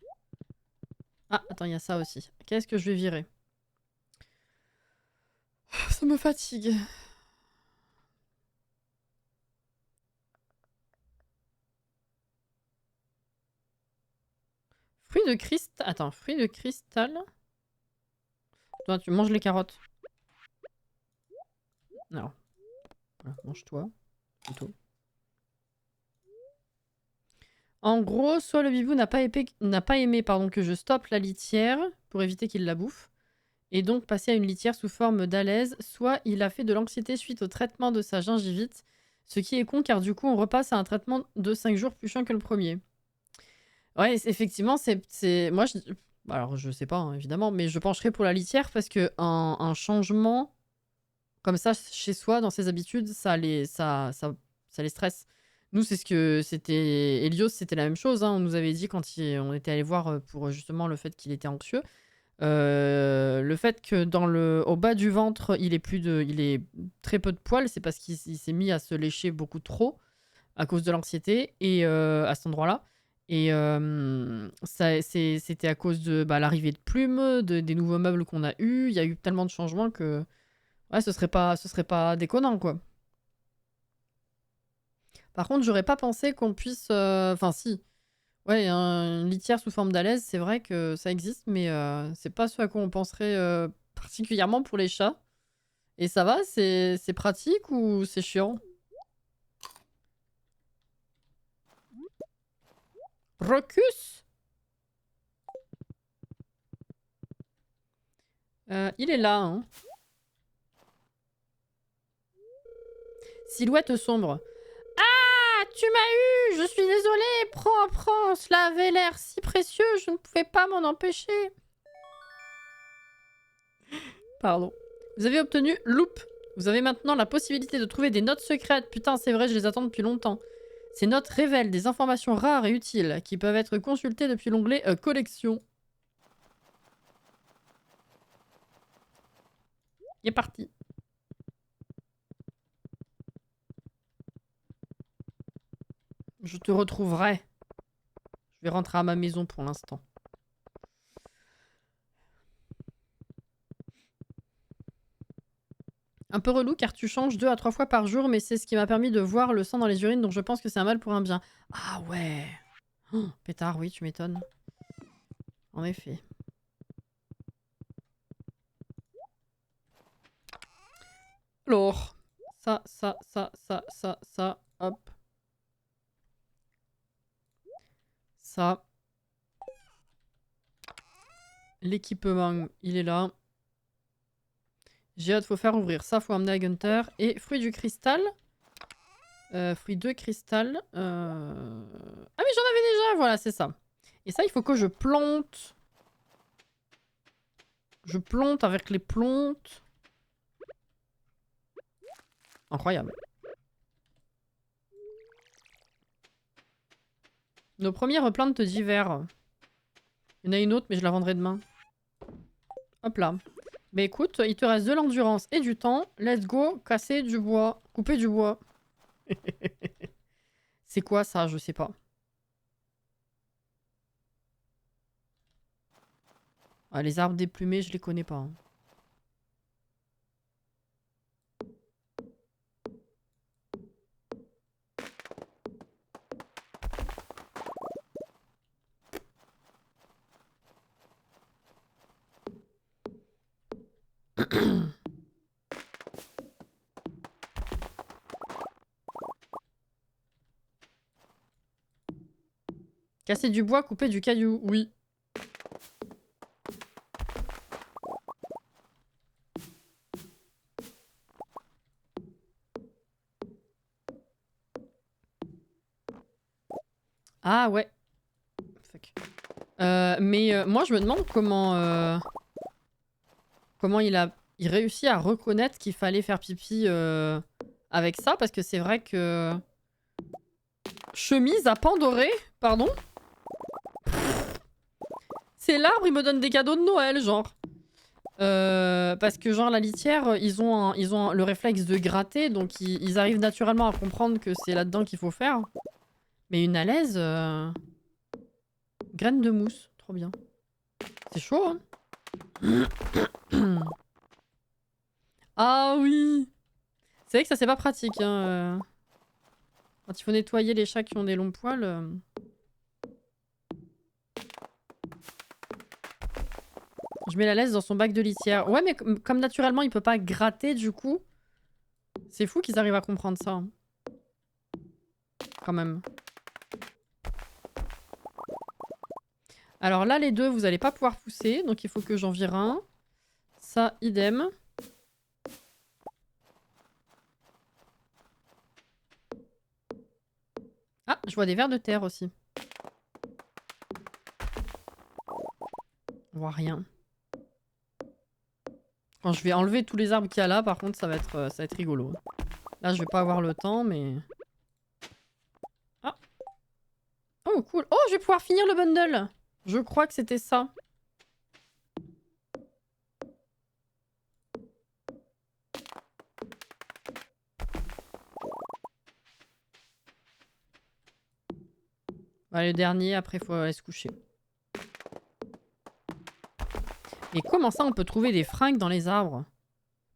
Ah, attends, il y a ça aussi. Qu'est-ce que je vais virer? Ça me fatigue. Fruits de cristal. Attends, fruits de cristal. Toi, tu manges les carottes. Alors. Voilà, mange-toi. Plutôt. En gros, soit le bibou n'a pas aimé que je stoppe la litière pour éviter qu'il la bouffe, et donc passer à une litière sous forme d'alaise, soit il a fait de l'anxiété suite au traitement de sa gingivite, ce qui est con car du coup on repasse à un traitement de 5 jours plus chiant que le premier. Ouais, effectivement, c'est... Moi, alors je sais pas, hein, évidemment, mais je pencherais pour la litière parce que un changement comme ça chez soi, dans ses habitudes, ça les stresse. Nous, c'est ce que c'était... Helios, c'était la même chose. Hein. On nous avait dit quand on était allé voir pour justement le fait qu'il était anxieux. Le fait que au bas du ventre, il est très peu de poils, c'est parce qu'il s'est mis à se lécher beaucoup trop à cause de l'anxiété et à cet endroit-là. Et c'était à cause de l'arrivée de plumes, des nouveaux meubles qu'on a eus. Il y a eu tellement de changements que ouais, ce serait pas déconnant, quoi. Par contre, j'aurais pas pensé qu'on puisse... Enfin, si. Ouais, une litière sous forme d'alaise, c'est vrai que ça existe, mais c'est pas ce à quoi on penserait particulièrement pour les chats. Et ça va, c'est pratique ou c'est chiant? Rocus? Il est là, hein. Silhouette sombre. Ah, tu m'as eu! Je suis désolée! Prends! Cela avait l'air si précieux, je ne pouvais pas m'en empêcher. Pardon. Vous avez obtenu Loop. Vous avez maintenant la possibilité de trouver des notes secrètes. Putain, c'est vrai, je les attends depuis longtemps. Ces notes révèlent des informations rares et utiles qui peuvent être consultées depuis l'onglet Collection. Il est parti. Je te retrouverai. Je vais rentrer à ma maison pour l'instant. Un peu relou car tu changes 2 à 3 fois par jour, mais c'est ce qui m'a permis de voir le sang dans les urines, donc je pense que c'est un mal pour un bien. Ah ouais. Oh, pétard, oui, tu m'étonnes. En effet. Alors, ça, hop. Ça. L'équipement, il est là. J'ai hâte, faut faire ouvrir. Ça, faut amener à Gunther. Et fruit du cristal. Fruit 2, cristal. Ah mais j'en avais déjà, voilà, c'est ça. Et ça, il faut que je plante. Je plante avec les plantes. Incroyable. Nos premières plantes d'hiver. Il y en a une autre, mais je la vendrai demain. Hop là. Mais écoute, il te reste de l'endurance et du temps. Let's go, casser du bois. Couper du bois. C'est quoi ça? Je sais pas. Ah, les arbres déplumés, je les connais pas. Hein. Casser du bois, couper du caillou, oui. Ah ouais. Fuck. Mais moi je me demande comment il réussit à reconnaître qu'il fallait faire pipi avec ça, parce que c'est vrai que... Chemise à Pandoré, pardon? C'est l'arbre, il me donne des cadeaux de Noël, genre. Parce que genre la litière, ils ont le réflexe de gratter, donc ils arrivent naturellement à comprendre que c'est là-dedans qu'il faut faire. Mais une alaise... Graine de mousse, trop bien. C'est chaud, hein. Ah oui. C'est vrai que ça c'est pas pratique, hein. Quand il faut nettoyer les chats qui ont des longs poils... Je mets la laisse dans son bac de litière. Ouais, mais comme naturellement il peut pas gratter du coup... C'est fou qu'ils arrivent à comprendre ça. Hein. Quand même. Alors là, les deux, vous allez pas pouvoir pousser. Donc il faut que j'en vire un. Ça, idem. Ah, je vois des vers de terre aussi. On voit rien. Quand je vais enlever tous les arbres qu'il y a là, par contre, ça va être rigolo. Là, je vais pas avoir le temps, mais... Ah. Oh, cool. Oh, je vais pouvoir finir le bundle. Je crois que c'était ça. Voilà, le dernier, après, il faut aller se coucher. Et comment ça, on peut trouver des fringues dans les arbres?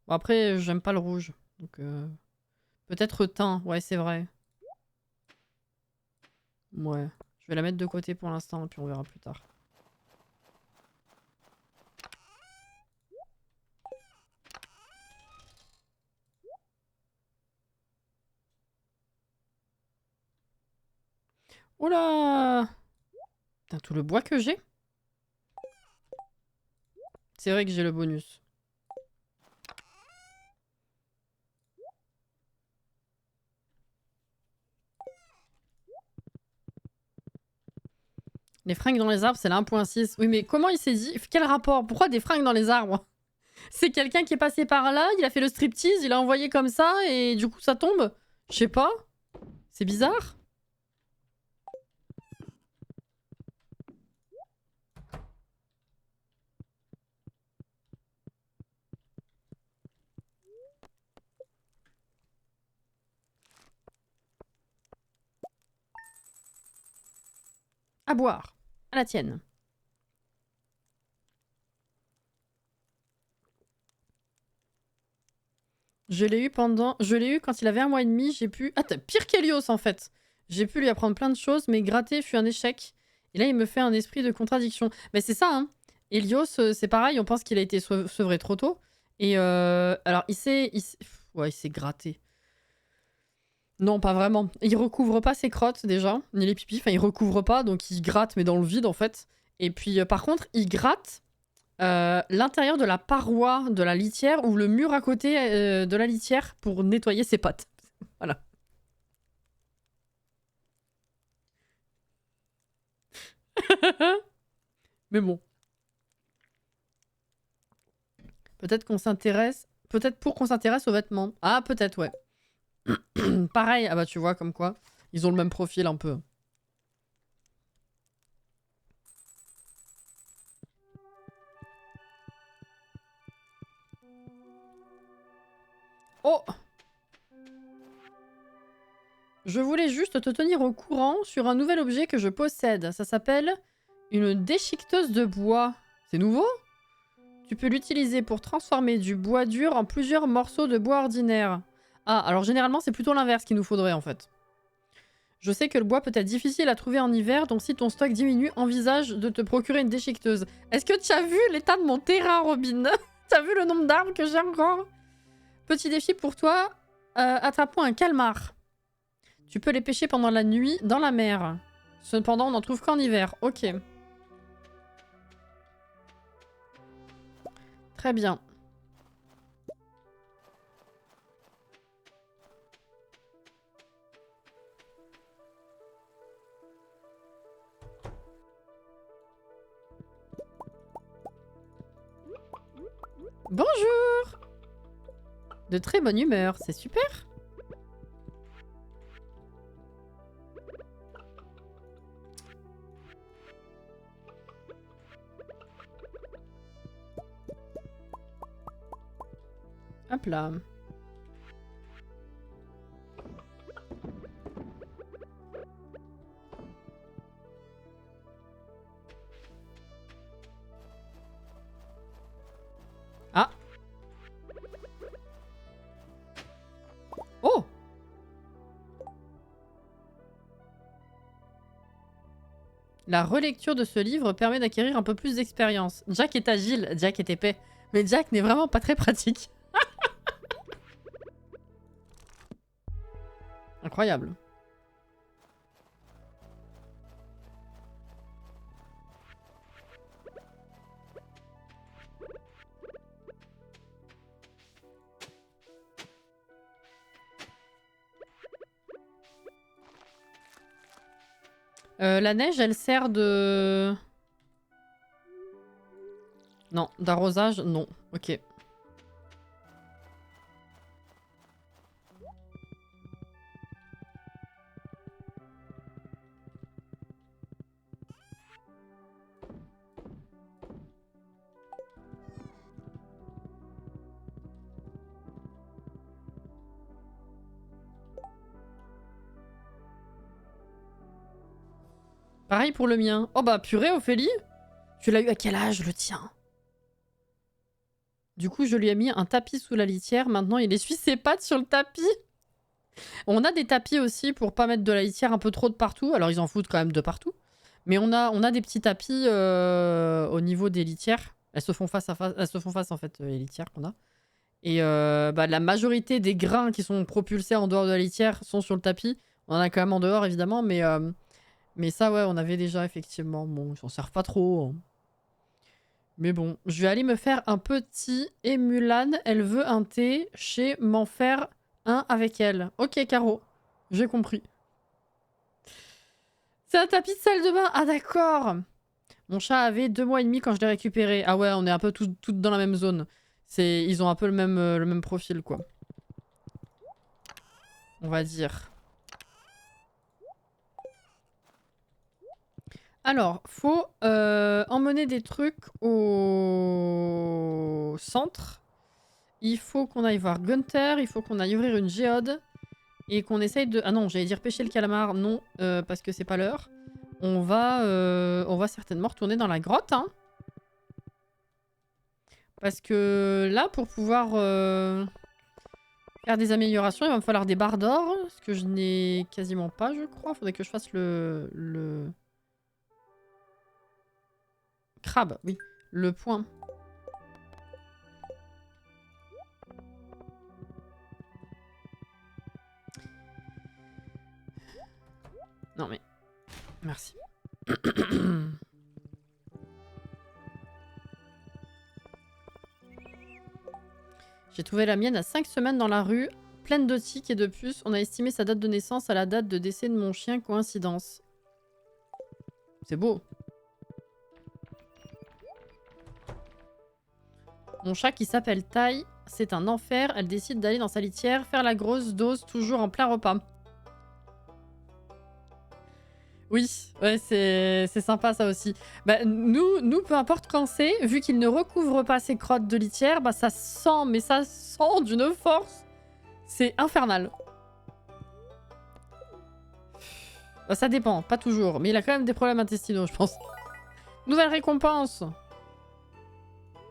Bon, après, j'aime pas le rouge. Donc, peut-être teint. Ouais, c'est vrai. Ouais. Je vais la mettre de côté pour l'instant, puis on verra plus tard. Oula! Putain, tout le bois que j'ai? C'est vrai que j'ai le bonus. Les fringues dans les arbres, c'est la 1.6. Oui, mais comment il s'est dit? Quel rapport? Pourquoi des fringues dans les arbres? C'est quelqu'un qui est passé par là, il a fait le striptease, il a envoyé comme ça, et du coup ça tombe? Je sais pas. C'est bizarre. À boire. À la tienne. Je l'ai eu quand il avait 1 mois et demi, j'ai pu... Ah, t'as pire qu'Elios en fait. J'ai pu lui apprendre plein de choses, mais gratter fut un échec. Et là, il me fait un esprit de contradiction. Mais c'est ça, hein. Elios, c'est pareil, on pense qu'il a été sevré trop tôt. Et alors, il s'est gratté. Non, pas vraiment. Il recouvre pas ses crottes déjà, ni les pipis. Enfin, il recouvre pas, donc il gratte, mais dans le vide en fait. Et puis, par contre, il gratte l'intérieur de la paroi de la litière ou le mur à côté de la litière pour nettoyer ses pattes. Voilà. Mais bon. Peut-être qu'on s'intéresse... Peut-être pour qu'on s'intéresse aux vêtements. Ah, peut-être, ouais. Pareil. Ah bah tu vois, comme quoi. Ils ont le même profil un peu. Oh! Je voulais juste te tenir au courant sur un nouvel objet que je possède. Ça s'appelle une déchiqueteuse de bois. C'est nouveau? Tu peux l'utiliser pour transformer du bois dur en plusieurs morceaux de bois ordinaire. Ah, alors généralement c'est plutôt l'inverse qu'il nous faudrait en fait. Je sais que le bois peut être difficile à trouver en hiver, donc si ton stock diminue, envisage de te procurer une déchiqueteuse. Est-ce que tu as vu l'état de mon terrain, Robin? T'as vu le nombre d'arbres que j'ai encore? Petit défi pour toi, attrape-moi un calmar. Tu peux les pêcher pendant la nuit dans la mer. Cependant, on n'en trouve qu'en hiver. Ok. Très bien. Bonjour! De très bonne humeur, c'est super. Hop là. Ah. Oh. La relecture de ce livre permet d'acquérir un peu plus d'expérience. Jack est agile, Jack est épais. Mais Jack n'est vraiment pas très pratique. Incroyable. La neige, elle sert de... Non, d'arrosage, non. Ok. Pareil pour le mien. Oh bah purée, Ophélie. Tu l'as eu à quel âge, le tien? Du coup, je lui ai mis un tapis sous la litière. Maintenant, il essuie ses pattes sur le tapis. On a des tapis aussi pour pas mettre de la litière un peu trop de partout. Alors, ils en foutent quand même de partout. Mais on a des petits tapis au niveau des litières. Elles se font face en fait, les litières qu'on a. Et bah, la majorité des grains qui sont propulsés en dehors de la litière sont sur le tapis. On en a quand même en dehors, évidemment, mais ça, ouais, on avait déjà, effectivement. Bon, ils s'en servent pas trop. Hein. Mais bon, je vais aller me faire un petit... Et Mulan, elle veut un thé chez m'en faire un avec elle. Ok, Caro. J'ai compris. C'est un tapis de salle de bain. Ah, d'accord. Mon chat avait 2 mois et demi quand je l'ai récupéré. Ah ouais, on est un peu toutes dans la même zone. Ils ont un peu le même profil, quoi. On va dire. Alors, faut emmener des trucs au centre. Il faut qu'on aille voir Gunther, il faut qu'on aille ouvrir une géode. Et qu'on essaye de... Ah non, j'allais dire pêcher le calamar, non, parce que c'est pas l'heure. On va certainement retourner dans la grotte, hein. Parce que là, pour pouvoir faire des améliorations, il va me falloir des barres d'or. Ce que je n'ai quasiment pas, je crois. Faudrait que je fasse le... Crabe, oui. Le point. Non mais... Merci. J'ai trouvé la mienne à 5 semaines dans la rue, pleine de tiques et de puces. On a estimé sa date de naissance à la date de décès de mon chien, coïncidence. C'est beau. Mon chat qui s'appelle Tai, c'est un enfer. Elle décide d'aller dans sa litière, faire la grosse dose, toujours en plein repas. Oui, ouais, c'est sympa ça aussi. Bah, nous, peu importe quand c'est, vu qu'il ne recouvre pas ses crottes de litière, bah ça sent, mais ça sent d'une force. C'est infernal. Bah, ça dépend, pas toujours, mais il a quand même des problèmes intestinaux, je pense. Nouvelle récompense.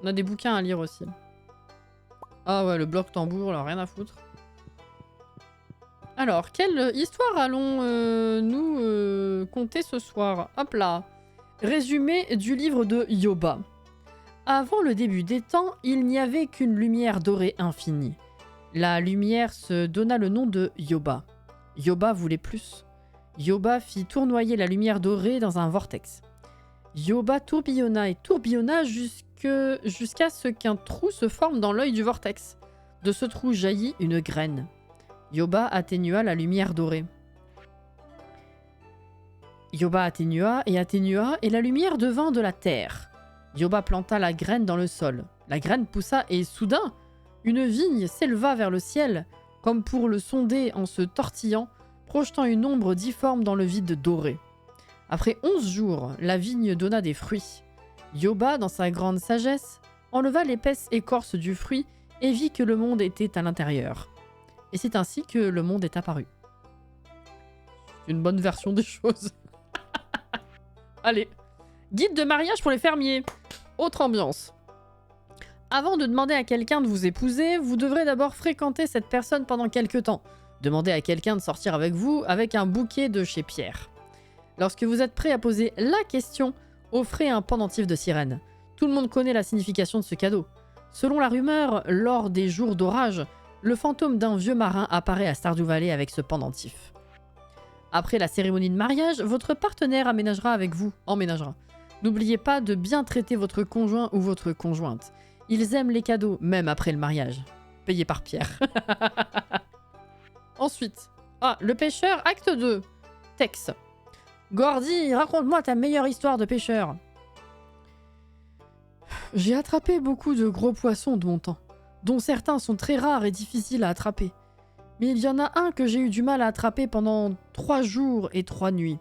On a des bouquins à lire aussi. Ah ouais, le bloc tambour, là, rien à foutre. Alors, quelle histoire allons-nous conter ce soir? Hop là. Résumé du livre de Yoba. Avant le début des temps, il n'y avait qu'une lumière dorée infinie. La lumière se donna le nom de Yoba. Yoba voulait plus. Yoba fit tournoyer la lumière dorée dans un vortex. Yoba tourbillonna et tourbillonna jusqu'à ce qu'un trou se forme dans l'œil du vortex. De ce trou jaillit une graine. Yoba atténua la lumière dorée. Yoba atténua, et la lumière devint de la terre. Yoba planta la graine dans le sol. La graine poussa et soudain, une vigne s'éleva vers le ciel, comme pour le sonder en se tortillant, projetant une ombre difforme dans le vide doré. Après 11 jours, la vigne donna des fruits. Yoba, dans sa grande sagesse, enleva l'épaisse écorce du fruit et vit que le monde était à l'intérieur. Et c'est ainsi que le monde est apparu. Une bonne version des choses. Allez. Guide de mariage pour les fermiers. Autre ambiance. Avant de demander à quelqu'un de vous épouser, vous devrez d'abord fréquenter cette personne pendant quelques temps. Demandez à quelqu'un de sortir avec vous avec un bouquet de chez Pierre. Lorsque vous êtes prêt à poser la question, offrez un pendentif de sirène. Tout le monde connaît la signification de ce cadeau. Selon la rumeur, lors des jours d'orage, le fantôme d'un vieux marin apparaît à Stardew Valley avec ce pendentif. Après la cérémonie de mariage, votre partenaire emménagera. N'oubliez pas de bien traiter votre conjoint ou votre conjointe. Ils aiment les cadeaux, même après le mariage. Payé par Pierre. Ensuite, le pêcheur, acte 2. Tex. Gordy, raconte-moi ta meilleure histoire de pêcheur. J'ai attrapé beaucoup de gros poissons de mon temps, dont certains sont très rares et difficiles à attraper. Mais il y en a un que j'ai eu du mal à attraper pendant 3 jours et 3 nuits.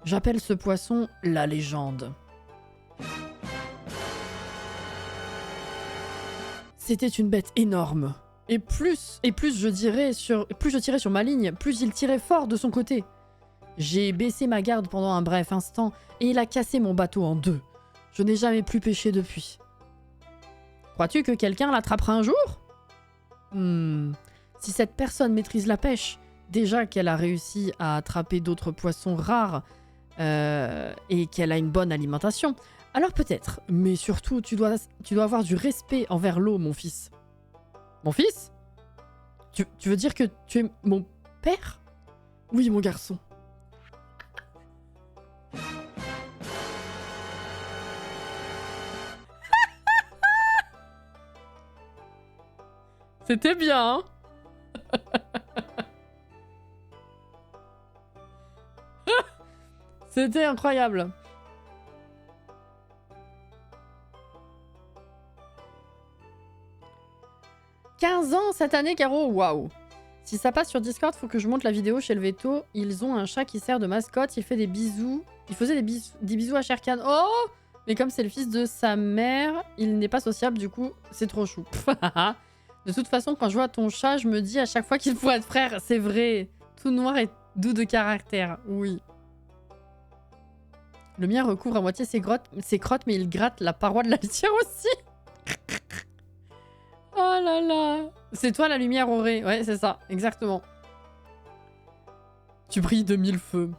J'appelle ce poisson la légende. C'était une bête énorme. Et plus je tirais sur ma ligne, plus il tirait fort de son côté. J'ai baissé ma garde pendant un bref instant et il a cassé mon bateau en 2. Je n'ai jamais plus pêché depuis. Crois-tu que quelqu'un l'attrapera un jour ? Si cette personne maîtrise la pêche, déjà qu'elle a réussi à attraper d'autres poissons rares et qu'elle a une bonne alimentation, alors peut-être. Mais surtout, tu dois avoir du respect envers l'eau, mon fils. Mon fils ? Tu veux dire que tu es mon père ? Oui, mon garçon. C'était bien, hein. C'était incroyable. « 15 ans cette année, Caro. Waouh. Si ça passe sur Discord, faut que je monte la vidéo chez le Veto. Ils ont un chat qui sert de mascotte. Il fait des bisous. Il faisait des bisous à Sherkan. Oh! Mais comme c'est le fils de sa mère, il n'est pas sociable, du coup, c'est trop chou. De toute façon, quand je vois ton chat, je me dis à chaque fois qu'il pourrait être frère. C'est vrai. Tout noir et doux de caractère. Oui. Le mien recouvre à moitié ses crottes, mais il gratte la paroi de la litière aussi. Oh là là. C'est toi la lumière aurée. Ouais, c'est ça. Exactement. Tu brilles de 1000 feux.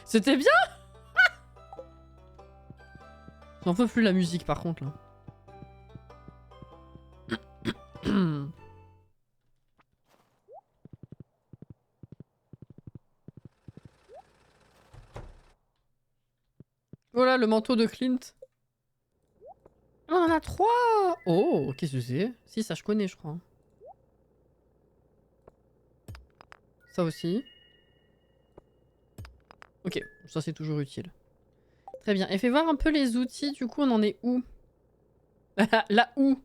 C'était bien. J'en peux plus la musique par contre là. Voilà le manteau de Clint. On en a 3. Oh, qu'est-ce que c'est? Si, ça je connais, je crois. Ça aussi. Ok, ça c'est toujours utile. Très bien. Et fais voir un peu les outils, du coup, on en est où? La houe.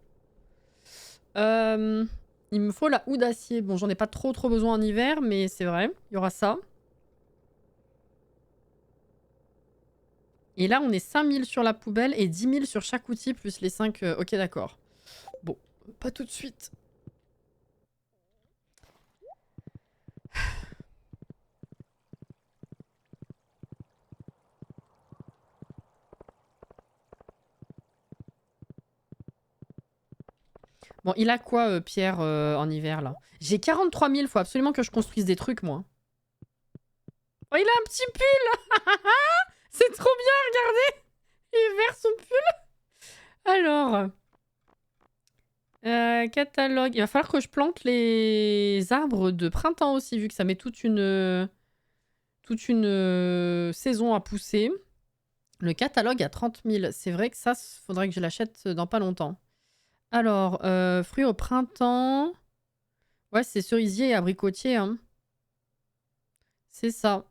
Il me faut la houe d'acier. Bon, j'en ai pas trop besoin en hiver, mais c'est vrai, il y aura ça. Et là, on est 5000 sur la poubelle et 10 000 sur chaque outil, plus les 5... Ok, d'accord. Bon, pas tout de suite. Bon, il a quoi, Pierre, en hiver, là? J'ai 43 000, faut absolument que je construise des trucs, moi. Oh, il a un petit pull. C'est trop bien, regardez. Il est vert, son pull. Alors... catalogue. Il va falloir que je plante les arbres de printemps aussi, vu que ça met toute une saison à pousser. Le catalogue à 30 000. C'est vrai que ça, faudrait que je l'achète dans pas longtemps. Alors, fruits au printemps. Ouais, c'est cerisier et abricotier. Hein. C'est ça.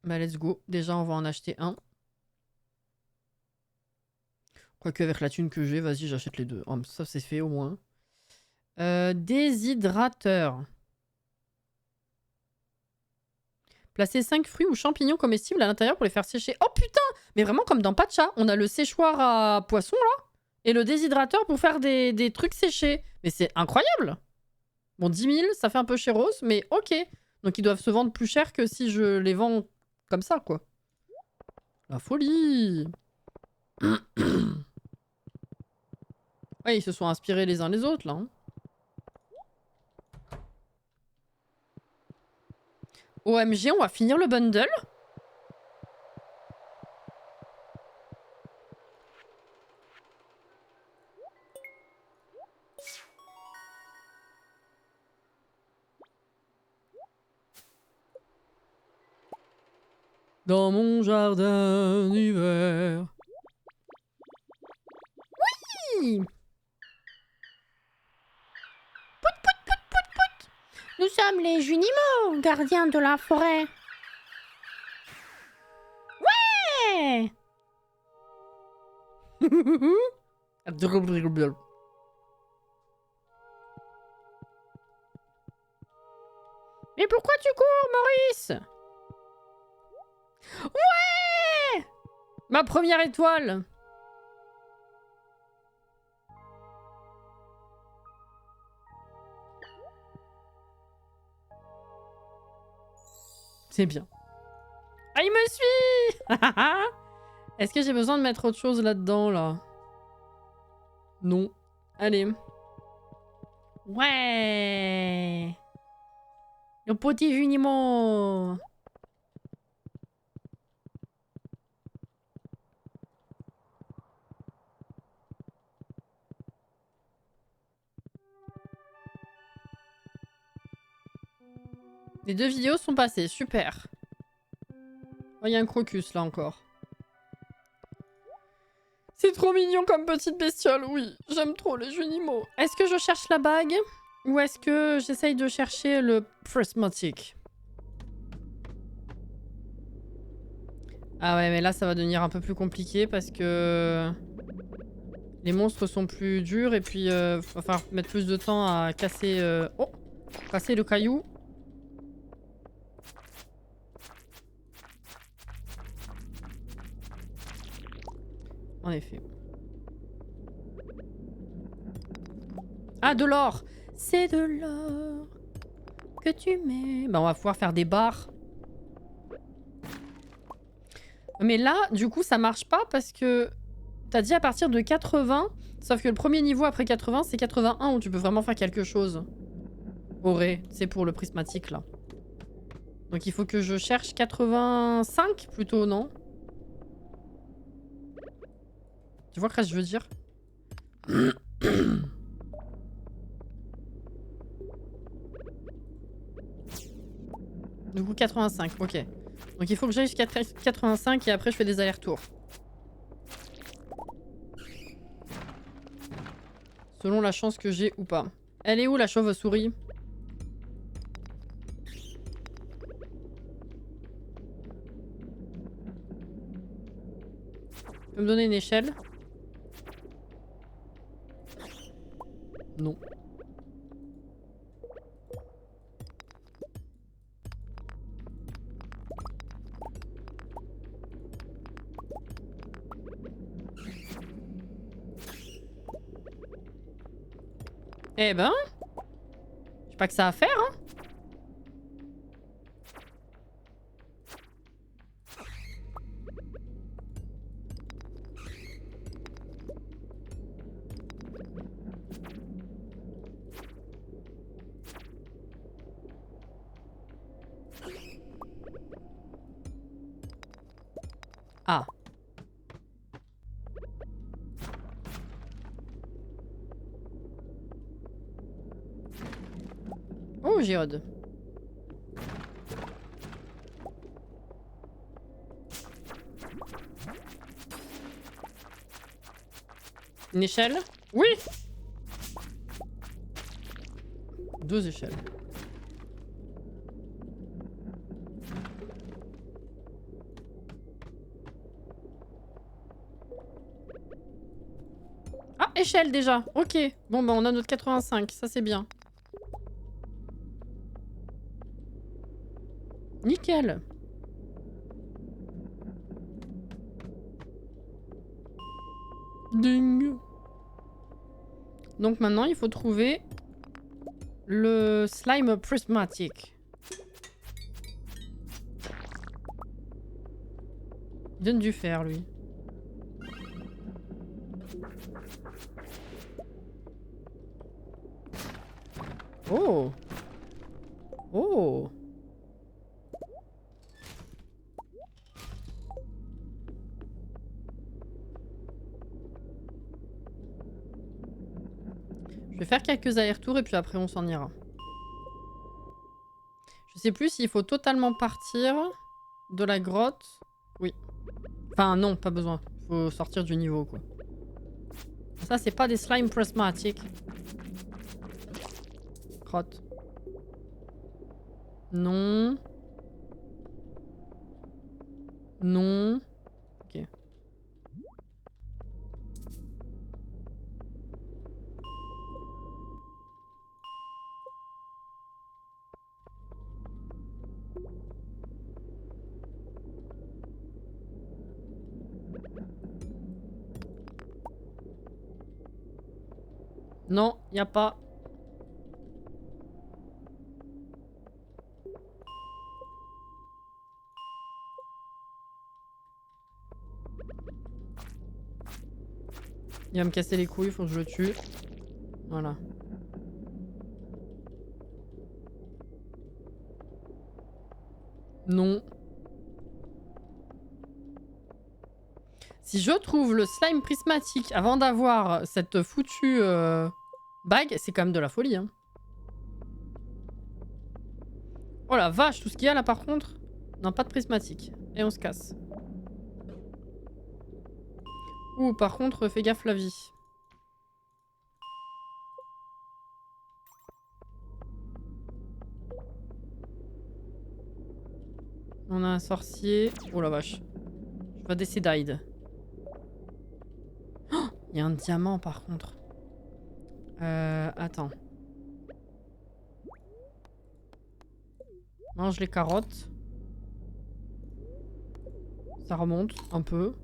Bah, let's go. Déjà, on va en acheter un. Quoique, avec la thune que j'ai, vas-y, j'achète les deux. Oh, ça, c'est fait au moins. Déshydrateur. Placer 5 fruits ou champignons comestibles à l'intérieur pour les faire sécher. Oh putain! Mais vraiment comme dans Pacha. On a le séchoir à poisson, là. Et le déshydrateur pour faire des trucs séchés. Mais c'est incroyable! Bon, 10 000, ça fait un peu chéros, mais ok. Donc ils doivent se vendre plus cher que si je les vends comme ça, quoi. La folie! Ouais, ils se sont inspirés les uns les autres, là. Hein. OMG, on va finir le bundle? Dans mon jardin d'hiver. Oui! Nous sommes les Junimaux, gardiens de la forêt. Ouais! Mais pourquoi tu cours, Maurice? Ouais! Ma première étoile! C'est bien. Ah, il me suit! Est-ce que j'ai besoin de mettre autre chose là-dedans, là? Non. Allez. Ouais! Le petit Junimo! Les 2 vidéos sont passées, super. Oh, il y a un crocus là encore. C'est trop mignon comme petite bestiole, oui. J'aime trop les Junimaux. Est-ce que je cherche la bague? Ou est-ce que j'essaye de chercher le prismatique? Ah ouais, mais là ça va devenir un peu plus compliqué parce que... les monstres sont plus durs et puis va falloir mettre plus de temps à casser... Oh! Casser le caillou. En effet. Ah, de l'or! C'est de l'or que tu mets. Bah, on va pouvoir faire des barres. Mais là, du coup, ça marche pas parce que t'as dit à partir de 80. Sauf que le premier niveau après 80, c'est 81 où tu peux vraiment faire quelque chose. Auré, c'est pour le prismatique là. Donc il faut que je cherche 85 plutôt, non? Tu vois ce que je veux dire? Du coup 85, ok. Donc il faut que j'aille jusqu'à 85 et après je fais des allers-retours. Selon la chance que j'ai ou pas. Elle est où la chauve-souris? peux me donner une échelle? Non. Eh ben, j'ai pas que ça à faire, hein. Ah. Oh, géode. Une échelle? Oui! 2 échelles. Ah, échelle déjà. Ok. Bon, bah on a notre 85. Ça, c'est bien. Nickel. Ding. Donc maintenant, il faut trouver le slime prismatique. Il donne du fer, lui. Oh. Oh. Je vais faire quelques allers-retours et puis après on s'en ira. Je sais plus s'il faut totalement partir de la grotte. Oui. Enfin non, pas besoin. Faut sortir du niveau quoi. Ça c'est pas des slimes prismatiques. Grotte. Non. Non. Ok. Non, y a pas. Il va me casser les couilles, faut que je le tue. Voilà. Non. Si je trouve le slime prismatique avant d'avoir cette foutue bague, c'est quand même de la folie. Hein. Oh la vache, tout ce qu'il y a là par contre. Non, pas de prismatique. Et on se casse. Ouh, par contre, fais gaffe la vie. On a un sorcier. Oh la vache. Je vais décider. Oh, il y a un diamant par contre. Attends. Mange les carottes. Ça remonte un peu.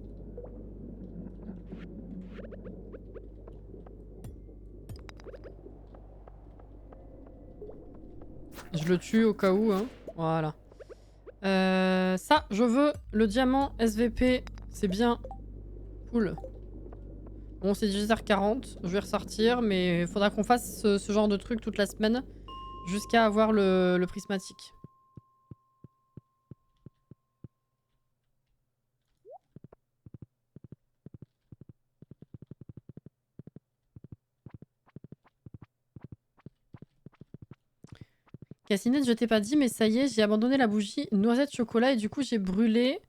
Je le tue au cas où. Hein. Voilà. Ça, je veux le diamant SVP. C'est bien. Cool. Bon, c'est 18h40. Je vais ressortir, mais il faudra qu'on fasse ce genre de truc toute la semaine jusqu'à avoir le prismatique. Cassinette, je t'ai pas dit, mais ça y est, j'ai abandonné la bougie noisette chocolat et du coup j'ai brûlé.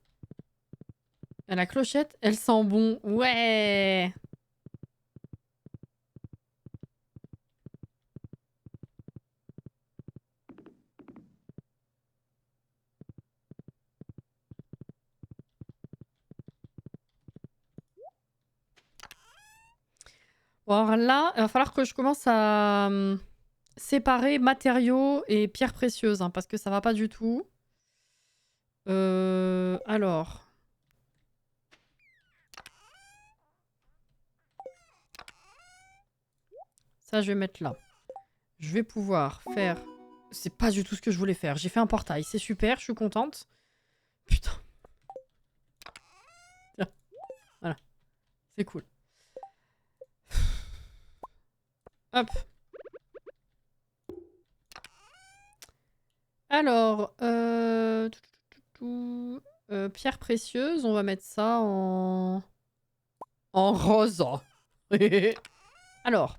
La clochette, elle sent bon. Ouais. Bon, alors là, il va falloir que je commence à séparer matériaux et pierres précieuses, hein, parce que ça va pas du tout. Alors... Ça, je vais mettre là. Je vais pouvoir faire... C'est pas du tout ce que je voulais faire. J'ai fait un portail. C'est super, je suis contente. Putain. Tiens. Voilà. C'est cool. Hop. Alors, pierre précieuse, on va mettre ça en rose. Alors.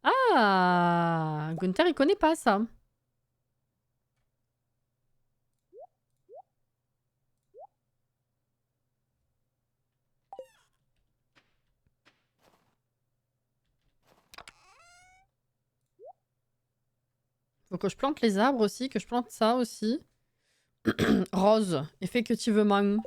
Ah, Gunther, il connaît pas ça. Faut que je plante les arbres aussi, que je plante ça aussi. Rose, effectivement.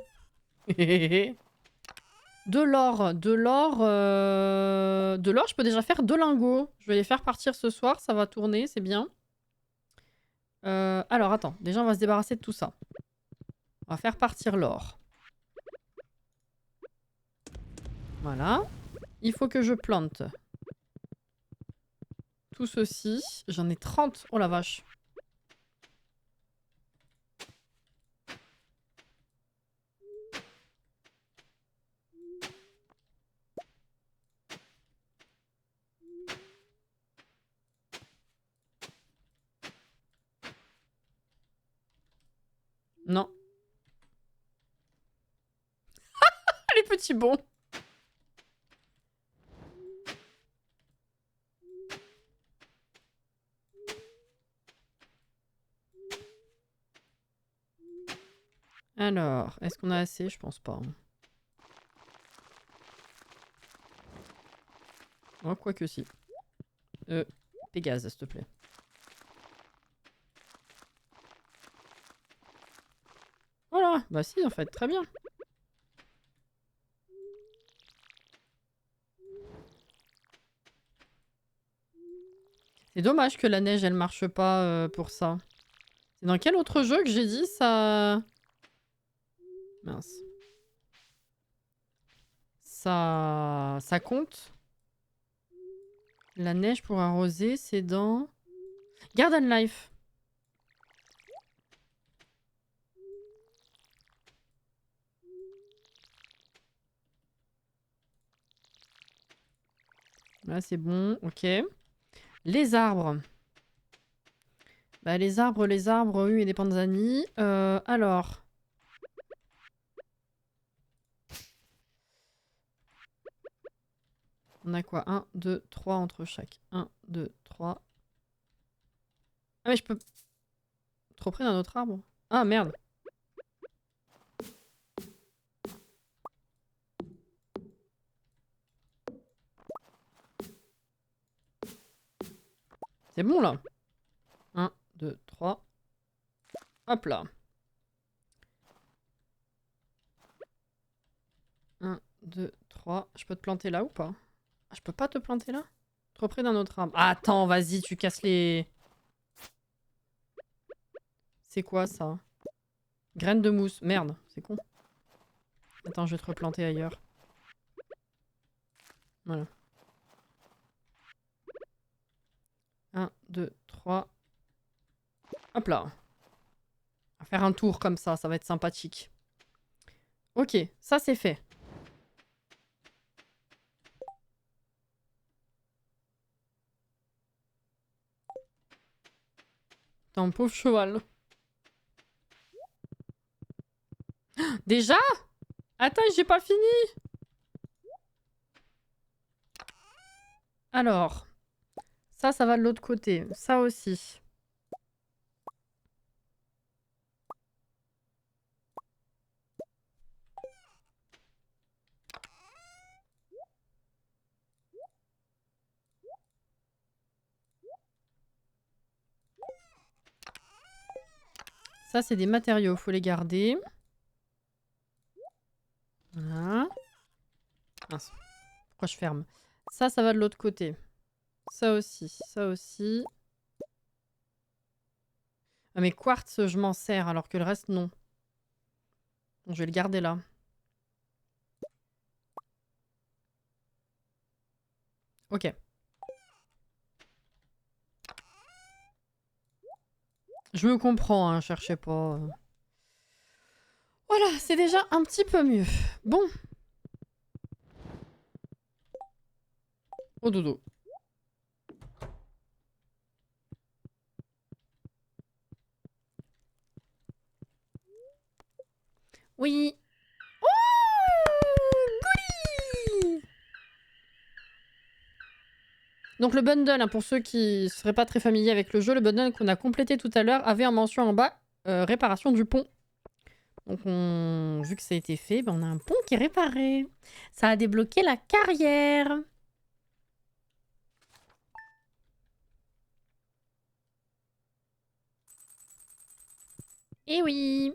De l'or, de l'or, je peux déjà faire 2 lingots. Je vais les faire partir ce soir, ça va tourner, c'est bien. Alors, attends, déjà on va se débarrasser de tout ça. On va faire partir l'or. Voilà. Il faut que je plante tout ceci. J'en ai 30. Oh la vache. Non. Les petits bons. Alors, est-ce qu'on a assez? Je pense pas. Oh, quoique si. Pégase, s'il te plaît. Voilà, bah si, en fait, très bien. C'est dommage que la neige, elle marche pas pour ça. C'est dans quel autre jeu que j'ai dit ça... Mince. Ça compte? La neige pour arroser, c'est dans... Garden Life. Là, c'est bon, ok. Les arbres. Bah, les arbres, oui, et des panzani. Alors... On a quoi? 1, 2, 3 entre chaque. 1, 2, 3. Ah mais je peux... Trop près d'un autre arbre. Ah merde. C'est bon là. 1, 2, 3. Hop là. 1, 2, 3. Je peux te planter là ou pas? Ah, je peux pas te planter là? Trop près d'un autre arbre. Ah, attends, vas-y, tu casses les... C'est quoi ça? Graines de mousse. Merde, c'est con. Attends, je vais te replanter ailleurs. Voilà. 1, 2, 3. Hop là. On va faire un tour comme ça va être sympathique. Ok, ça c'est fait. T'es un pauvre cheval. Déjà? Attends, j'ai pas fini. Alors, ça va de l'autre côté. Ça aussi. Ça, c'est des matériaux, faut les garder. Voilà. Mince. Pourquoi je ferme? Ça va de l'autre côté. Ça aussi, ça aussi. Ah mais quartz, je m'en sers, alors que le reste, non. Bon, je vais le garder là. Ok. Je me comprends, hein, cherchez pas. Voilà, c'est déjà un petit peu mieux. Bon. Au dodo. Oui. Oh, goodie. Donc le bundle, hein, pour ceux qui ne seraient pas très familiers avec le jeu, le bundle qu'on a complété tout à l'heure avait en mention en bas réparation du pont. Donc vu que ça a été fait, ben, on a un pont qui est réparé. Ça a débloqué la carrière. Eh oui.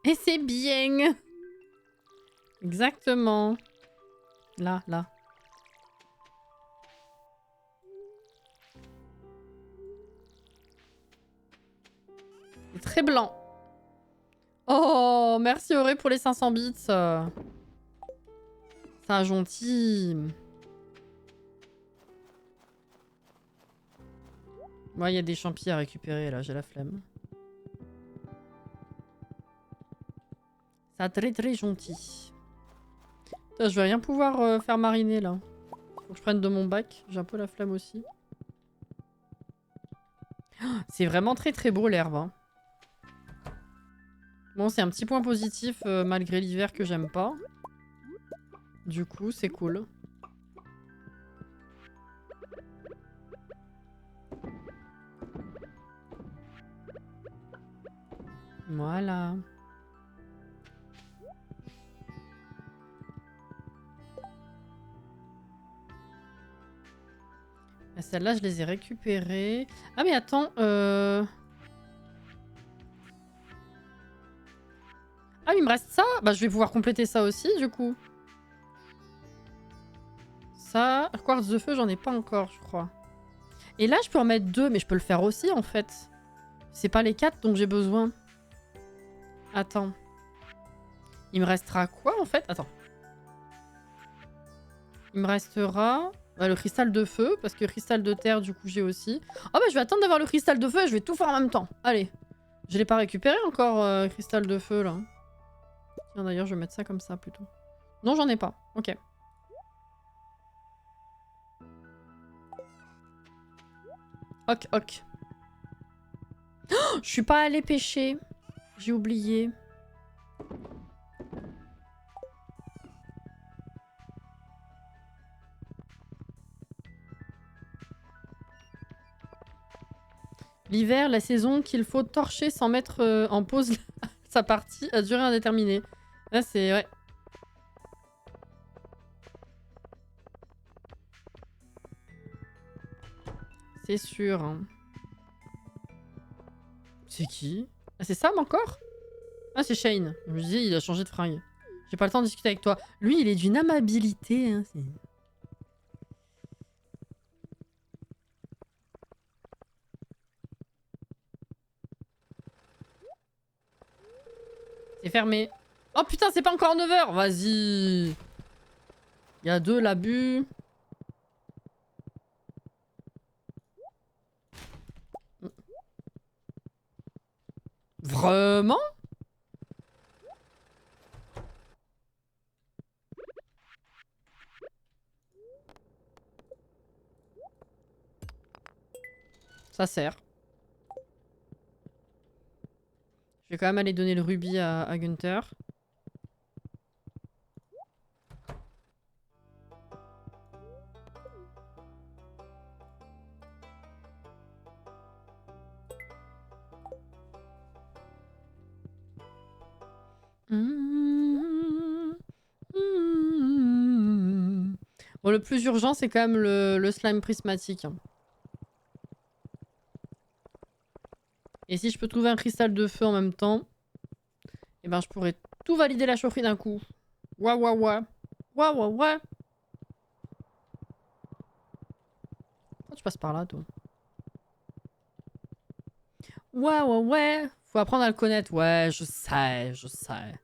Et c'est bien. Exactement. Là, là. C'est très blanc. Oh, merci Auré pour les 500 bits. Ça gentil. Moi, il y a des champis à récupérer là, j'ai la flemme. Ça très très gentil. Putain, je vais rien pouvoir faire mariner là. Faut que je prenne de mon bac. J'ai un peu la flemme aussi. C'est vraiment très très beau l'herbe. Hein. Bon, c'est un petit point positif malgré l'hiver que j'aime pas. Du coup, c'est cool. Voilà. Celles-là, je les ai récupérées. Ah mais attends, Ah, il me reste ça. Bah, je vais pouvoir compléter ça aussi, du coup. Ça, quartz de feu, j'en ai pas encore, je crois. Et là, je peux en mettre 2, mais je peux le faire aussi, en fait. C'est pas les 4 dont j'ai besoin. Attends. Il me restera quoi, en fait? Attends. Il me restera le cristal de feu, parce que cristal de terre, du coup, j'ai aussi. Ah bah, je vais attendre d'avoir le cristal de feu et je vais tout faire en même temps. Allez. Je l'ai pas récupéré encore, cristal de feu, là. Tiens, d'ailleurs, je vais mettre ça comme ça, plutôt. Non, j'en ai pas. Ok. Ok, ok. Oh, je suis pas allée pêcher. J'ai oublié. L'hiver, la saison qu'il faut torcher sans mettre en pause sa partie à durée indéterminée. Là, c'est... Ouais. C'est sûr. Hein. C'est qui? Ah, c'est Sam encore? Ah, c'est Shane. Je me disais, il a changé de fringue. J'ai pas le temps de discuter avec toi. Lui, il est d'une amabilité. Hein, c'est fermé. Oh putain, c'est pas encore 9h. Vas-y. Il y a 2 l'abus. Vraiment? Ça sert. Je vais quand même aller donner le rubis à Gunther. Bon, le plus urgent, c'est quand même le slime prismatique. Et si je peux trouver un cristal de feu en même temps, eh ben je pourrais tout valider la chaufferie d'un coup. Ouah ouah ouah. Ouah ouah ouah. Pourquoi tu passes par là, toi? Ouais, ouais, ouais. Faut apprendre à le connaître. Ouais, je sais, je sais.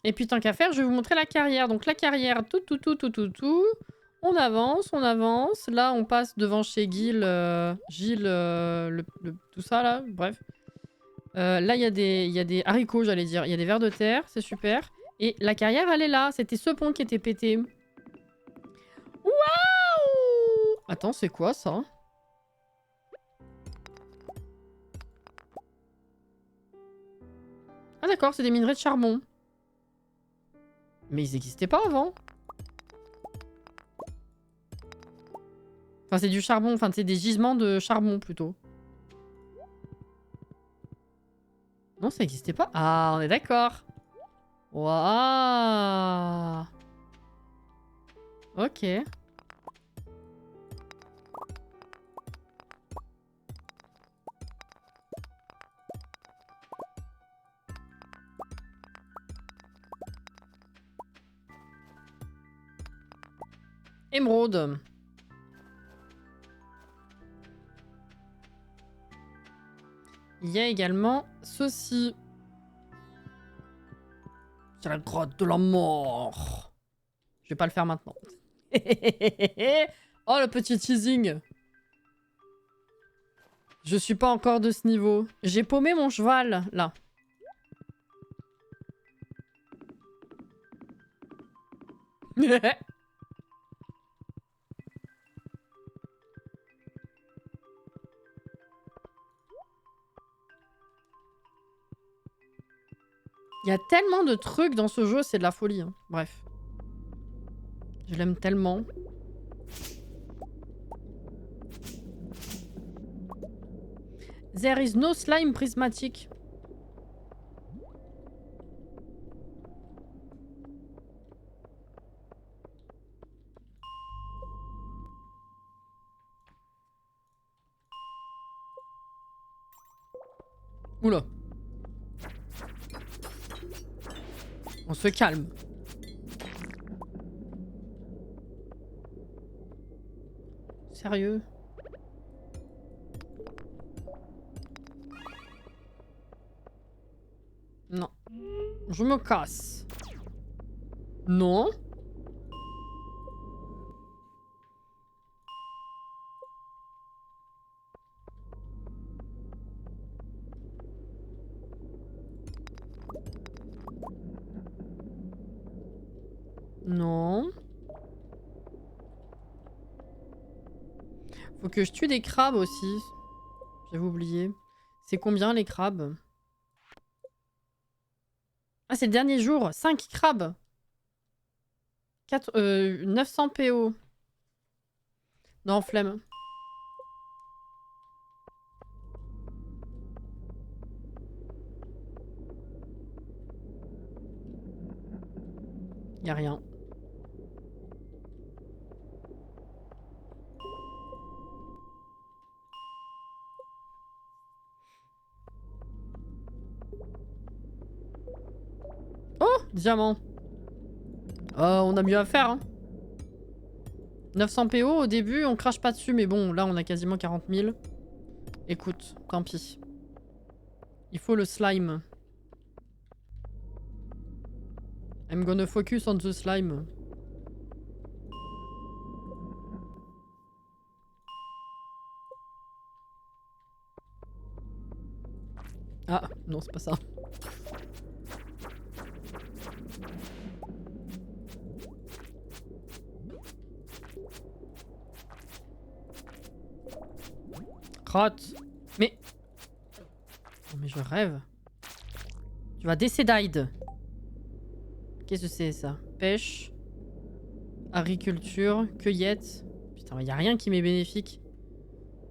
Et puis tant qu'à faire, je vais vous montrer la carrière. Donc la carrière, tout. On avance, on avance. Là, on passe devant chez Gilles, tout ça là. Bref. Là, il y a des haricots, j'allais dire. Il y a des vers de terre, c'est super. Et la carrière, elle est là. C'était ce pont qui était pété. Waouh! Attends, c'est quoi ça? Ah d'accord, c'est des minerais de charbon. Mais ils n'existaient pas avant. Enfin, c'est du charbon. Enfin, c'est des gisements de charbon, plutôt. Non, ça n'existait pas. Ah, on est d'accord. Waouh. Ok. Émeraude. Il y a également ceci. C'est la grotte de la mort. Je vais pas le faire maintenant. Oh, le petit teasing. Je suis pas encore de ce niveau. J'ai paumé mon cheval, là. Il y a tellement de trucs dans ce jeu, c'est de la folie. Hein. Bref. Je l'aime tellement. There is no slime prismatic. Oula. On se calme. Sérieux? Non. Je me casse. Non. Non. Faut que je tue des crabes aussi. J'avais oublié. C'est combien les crabes? Ah, c'est le dernier jour. 5 crabes. 900 PO. Non, flemme. Y a rien. Oh, diamant. On a mieux à faire, hein. 900 PO au début, on crache pas dessus, mais bon, là on a quasiment 40 000. Écoute, tant pis. Il faut le slime. I'm gonna focus on the slime. Ah, non, c'est pas ça. Crotte. Mais... Oh, mais je rêve. Tu vas décédide. Qu'est-ce que c'est ça? Pêche. Agriculture. Cueillette. Putain, y a rien qui m'est bénéfique.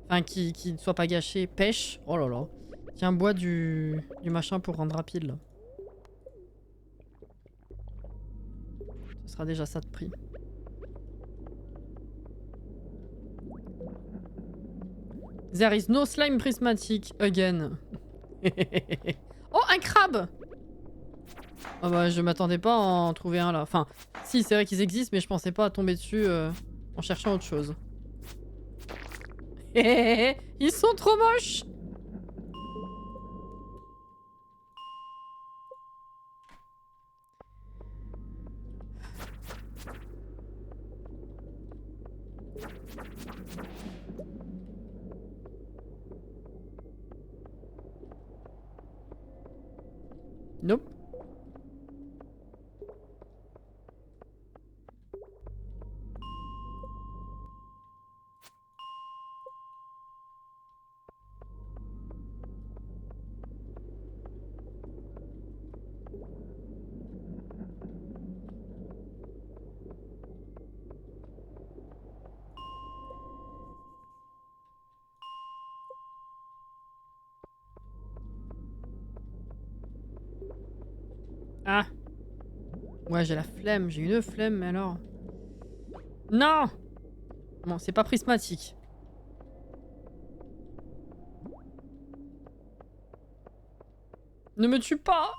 Enfin, qui ne soit pas gâché. Pêche. Oh là là. Tiens, bois du machin pour rendre rapide, là. Ce sera déjà ça de prix. There is no slime prismatic again. Oh, un crabe! Oh bah, je m'attendais pas à en trouver un là. Enfin, si, c'est vrai qu'ils existent, mais je pensais pas à tomber dessus en cherchant autre chose. Ils sont trop moches! Nope. Ah. Ouais, j'ai la flemme. J'ai une flemme, mais alors... Non! Bon, c'est pas prismatique. Ne me tue pas!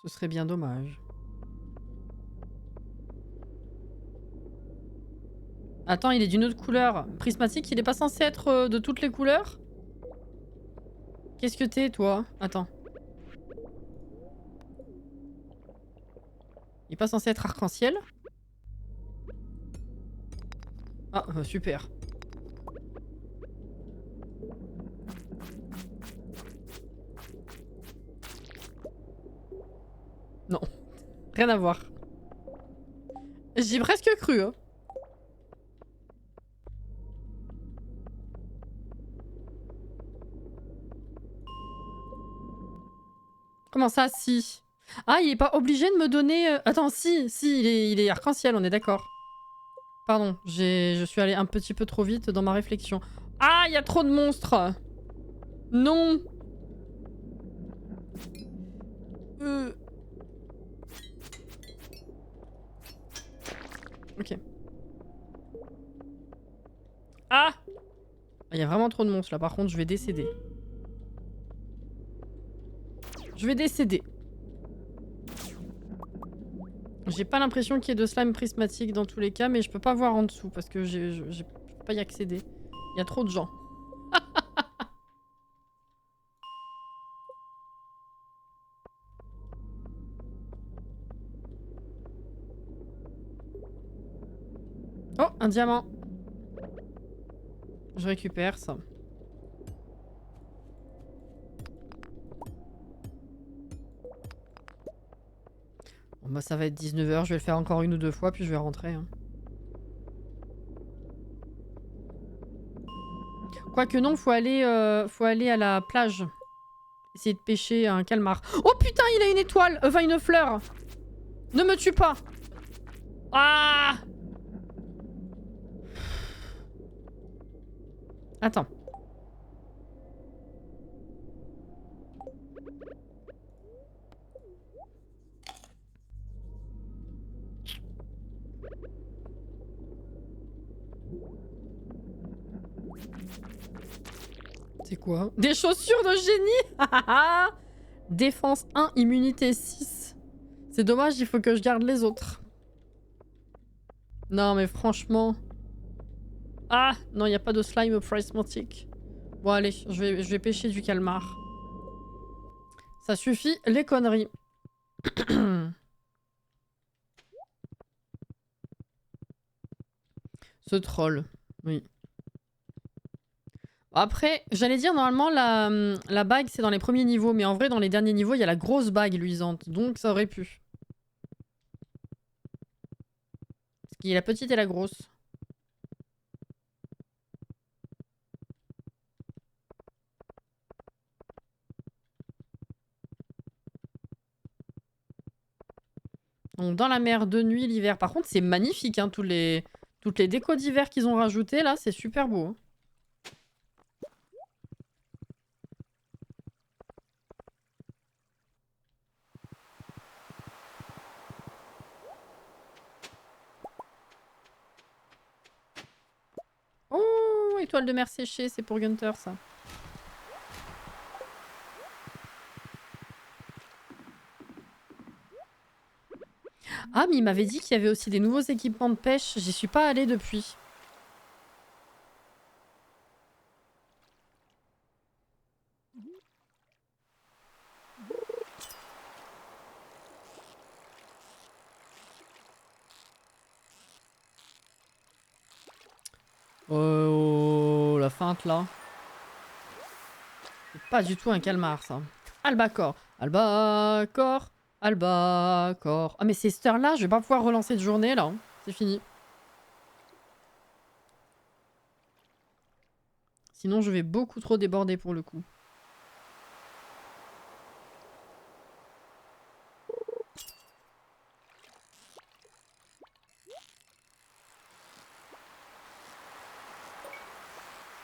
Ce serait bien dommage. Attends, il est d'une autre couleur. Prismatique, il est pas censé être de toutes les couleurs? Qu'est-ce que t'es, toi? Attends. Il est pas censé être arc-en-ciel? Ah, super. Non. Rien à voir. J'y ai presque cru, hein. Comment ça, si? Ah, il est pas obligé de me donner... Attends, si, il est arc-en-ciel, on est d'accord. Pardon, je suis allée un petit peu trop vite dans ma réflexion. Ah, il y a trop de monstres! Non! Ok. Ah! Il y a vraiment trop de monstres là, par contre, je vais décéder. Je vais décéder. J'ai pas l'impression qu'il y ait de slime prismatique dans tous les cas, mais je peux pas voir en dessous parce que je peux pas y accéder. Il y a trop de gens. Oh, un diamant. Je récupère ça. Bon bah ça va être 19 h, je vais le faire encore une ou deux fois puis je vais rentrer. Hein. Quoique non, faut aller à la plage. Essayer de pêcher un calmar. Oh putain, il a une étoile! Enfin une fleur! Ne me tue pas! Ah! Attends. C'est quoi? Des chaussures de génie. Défense 1, immunité 6. C'est dommage, il faut que je garde les autres. Non mais franchement... Ah! Non, il n'y a pas de slime prismatique. Bon allez, je vais pêcher du calmar. Ça suffit, les conneries. Ce troll, oui. Après, j'allais dire normalement la bague c'est dans les premiers niveaux, mais en vrai dans les derniers niveaux il y a la grosse bague luisante, donc ça aurait pu. Parce qu'il y a la petite et la grosse. Donc dans la mer de nuit l'hiver. Par contre c'est magnifique hein, tous les Toutes les décos d'hiver qu'ils ont rajoutées, là, c'est super beau. Hein. Oh, étoile de mer séchée, c'est pour Gunther, ça. Ah, mais il m'avait dit qu'il y avait aussi des nouveaux équipements de pêche. J'y suis pas allée depuis. Oh, la feinte là. C'est pas du tout un calmar ça. Albacore. Albacore. Albacore. Ah mais c'est cette heure-là, je vais pas pouvoir relancer de journée là. Hein. C'est fini. Sinon je vais beaucoup trop déborder pour le coup.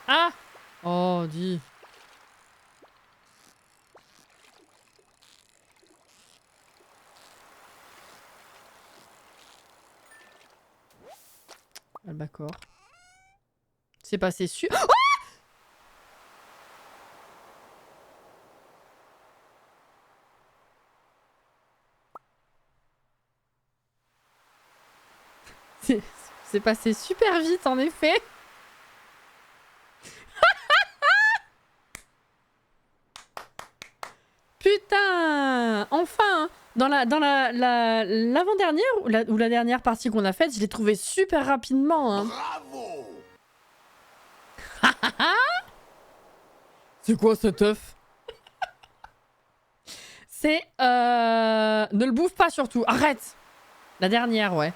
Ah! Oh, dis. Albacore. C'est passé sur... Oh c'est passé super vite en effet. Putain! Enfin! Dans l'avant-dernière ou la dernière partie qu'on a faite, je l'ai trouvé super rapidement. Hein. Bravo! C'est quoi cet œuf? C'est... Ne le bouffe pas surtout. Arrête! La dernière, ouais.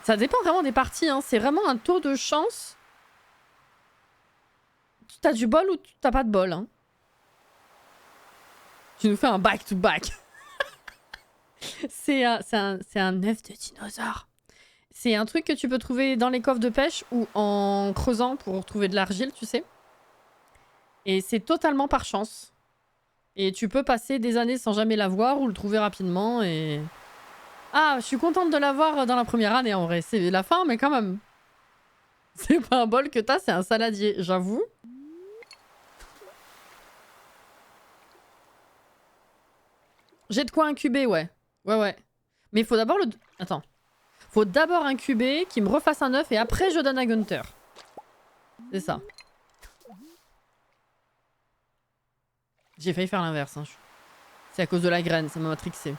Ça dépend vraiment des parties. Hein. C'est vraiment un taux de chance. T'as du bol ou t'as pas de bol. Hein. Tu nous fais un back-to-back. C'est un œuf de dinosaure. C'est un truc que tu peux trouver dans les coffres de pêche ou en creusant pour trouver de l'argile, tu sais. Et c'est totalement par chance. Et tu peux passer des années sans jamais l'avoir ou le trouver rapidement et... Ah, je suis contente de l'avoir dans la première année en vrai. C'est la fin, mais quand même. C'est pas un bol que t'as, c'est un saladier, j'avoue. J'ai de quoi incuber, ouais. Ouais. Mais il faut d'abord le... Attends. Faut d'abord incuber, qu'il me refasse un œuf et après je donne à Gunther. C'est ça. J'ai failli faire l'inverse. Hein. C'est à cause de la graine, ça m'a matrixé.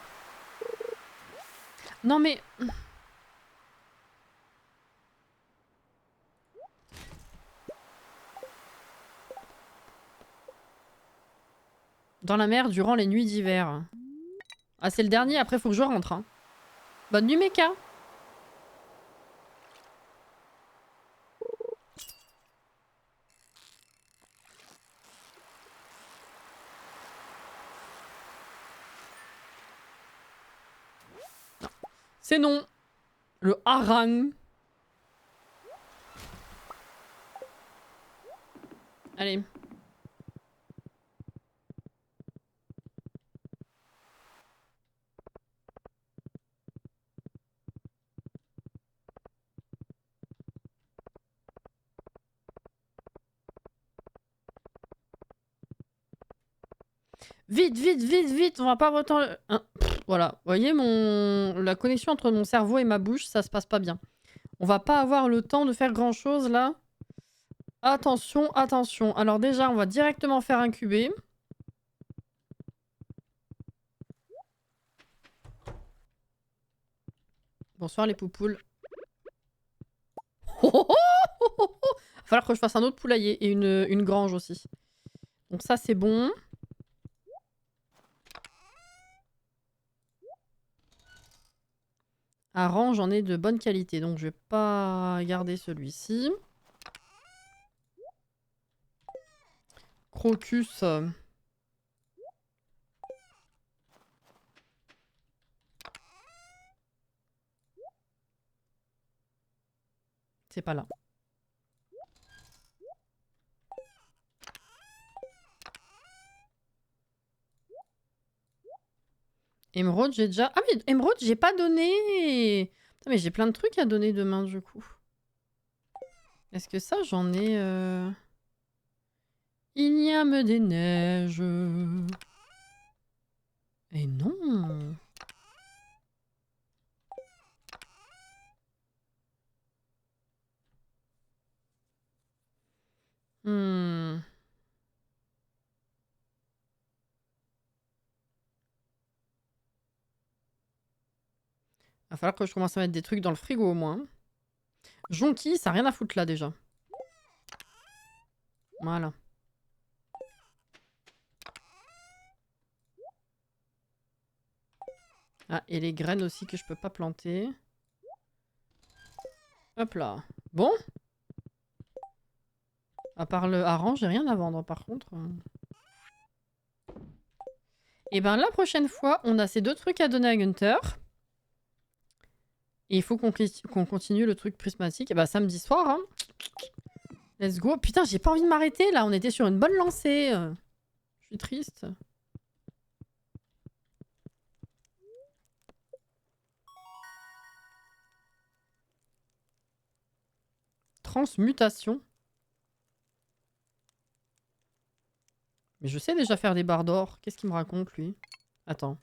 Non mais... Dans la mer durant les nuits d'hiver. Ah c'est le dernier, après faut que je rentre. Hein. Bonne nuit Mecha. C'est non. Le hareng. Allez. Vite, on va pas avoir le temps... Hein, voilà, vous voyez, la connexion entre mon cerveau et ma bouche, ça se passe pas bien. On va pas avoir le temps de faire grand chose là. Attention. Alors déjà, on va directement faire incuber. Bonsoir les poupoules. Il va falloir que je fasse un autre poulailler et une grange aussi. Donc ça c'est bon. À rang, j'en ai de bonne qualité, donc je vais pas garder celui-ci. Crocus. C'est pas là. Émeraude, j'ai déjà... Ah mais Émeraude, j'ai pas donné. Putain, mais j'ai plein de trucs à donner demain, du coup. Est-ce que ça, j'en ai... Il y a me des neiges. Et non. Va falloir que je commence à mettre des trucs dans le frigo au moins. Jonquille, ça n'a rien à foutre là déjà. Voilà. Ah, et les graines aussi que je peux pas planter. Hop là. Bon. À part le hareng, j'ai rien à vendre par contre. Et ben la prochaine fois, on a ces deux trucs à donner à Gunther. Et il faut qu'on continue le truc prismatique. Et bah samedi soir, hein. Let's go. Putain, j'ai pas envie de m'arrêter là. On était sur une bonne lancée. Je suis triste. Transmutation. Mais je sais déjà faire des barres d'or. Qu'est-ce qu'il me raconte lui? Attends.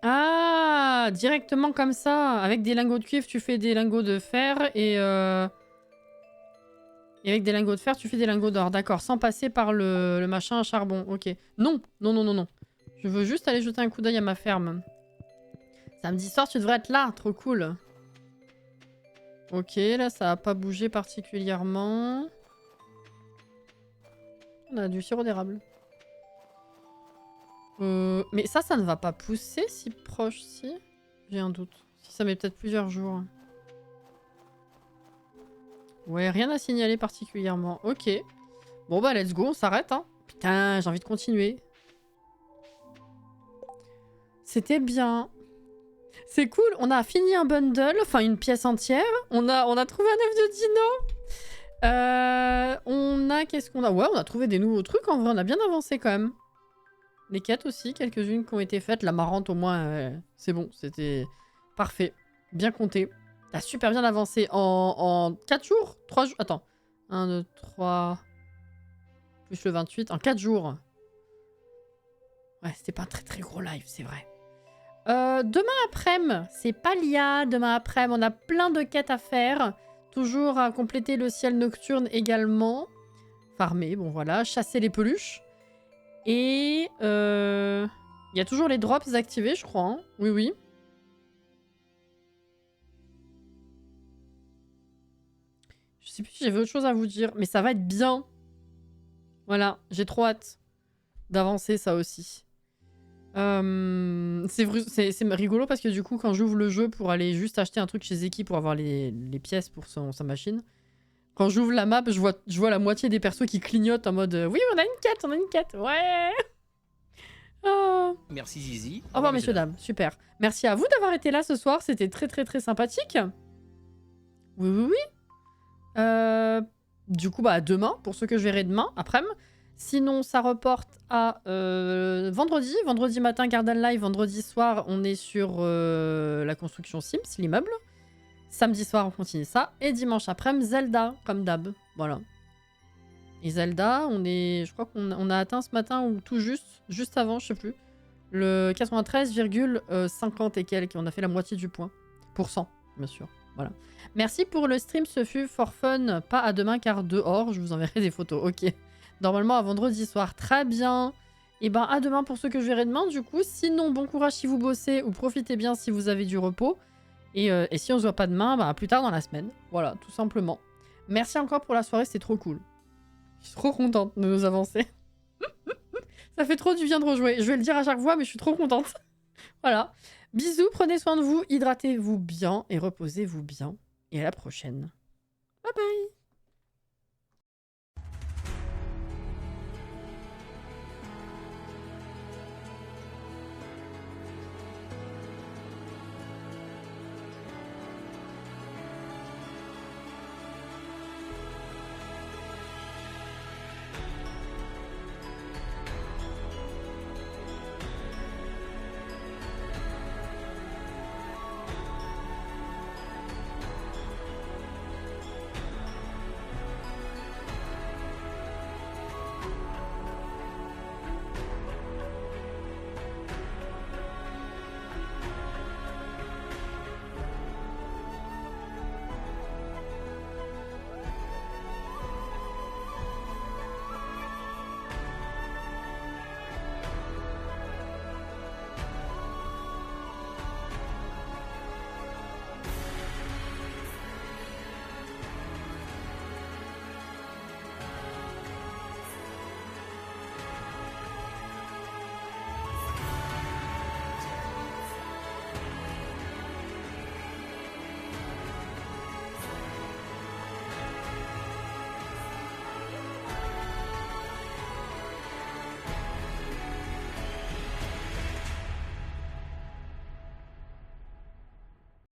Ah, directement comme ça. Avec des lingots de cuivre, tu fais des lingots de fer et avec des lingots de fer, tu fais des lingots d'or. D'accord, sans passer par le machin à charbon. Ok. Non, non, non, non, non. Je veux juste aller jeter un coup d'œil à ma ferme. Samedi soir, tu devrais être là. Trop cool. Ok, là, ça a pas bougé particulièrement. On a du sirop d'érable. Mais ça ne va pas pousser si proche, si? J'ai un doute. Si ça met peut-être plusieurs jours. Ouais, rien à signaler particulièrement. Ok. Bon bah let's go, on s'arrête, hein. Putain, j'ai envie de continuer. C'était bien. C'est cool, on a fini un bundle, enfin une pièce entière. On a trouvé un œuf de dino. On a... Qu'est-ce qu'on a? Ouais, on a trouvé des nouveaux trucs, en vrai, on a bien avancé quand même. Les quêtes aussi, quelques-unes qui ont été faites. La marrante, au moins, c'est bon. C'était parfait. Bien compté. T'as super bien avancé. En 4 jours 3 jours. Attends. 1, 2, 3... Plus le 28. En 4 jours. Ouais, c'était pas un très très gros live, c'est vrai. Demain après-midi, c'est pas l'IA. Demain après-midi, on a plein de quêtes à faire. Toujours à compléter le ciel nocturne également. Farmer, bon voilà. Chasser les peluches. Et il y a toujours les drops activés, je crois. Hein. Oui, oui. Je sais plus si j'avais autre chose à vous dire, mais ça va être bien. Voilà, j'ai trop hâte d'avancer ça aussi. C'est rigolo parce que du coup, quand j'ouvre le jeu pour aller juste acheter un truc chez Zeki pour avoir les pièces pour sa machine, quand j'ouvre la map, je vois la moitié des persos qui clignotent en mode oui, on a une quête, ouais. Oh. Merci Zizi. Au revoir messieurs, dames, super. Merci à vous d'avoir été là ce soir, c'était très très très sympathique. Oui, oui, oui. Du coup, bah à demain, pour ceux que je verrai demain, après-midi. Sinon, ça reporte à vendredi. Vendredi matin, Garden Live. Vendredi soir, on est sur la construction Sims, l'immeuble. Samedi soir, on continue ça. Et dimanche après-midi, Zelda, comme d'hab. Voilà. Et Zelda, je crois qu'on a atteint ce matin, ou tout juste avant, je sais plus, le 93,50 et quelques. On a fait la moitié du point. %, bien sûr. Voilà. Merci pour le stream, ce fut for fun. Pas à demain, car dehors, je vous enverrai des photos. Ok. Normalement, à vendredi soir. Très bien. Et ben, à demain pour ceux que je verrai demain, du coup. Sinon, bon courage si vous bossez, ou profitez bien si vous avez du repos. Et si on se voit pas demain, bah, plus tard dans la semaine. Voilà, tout simplement. Merci encore pour la soirée, c'était trop cool. Je suis trop contente de nous avancer. Ça fait trop du bien de rejouer. Je vais le dire à chaque fois, mais je suis trop contente. Voilà. Bisous, prenez soin de vous, hydratez-vous bien et reposez-vous bien. Et à la prochaine. Bye bye.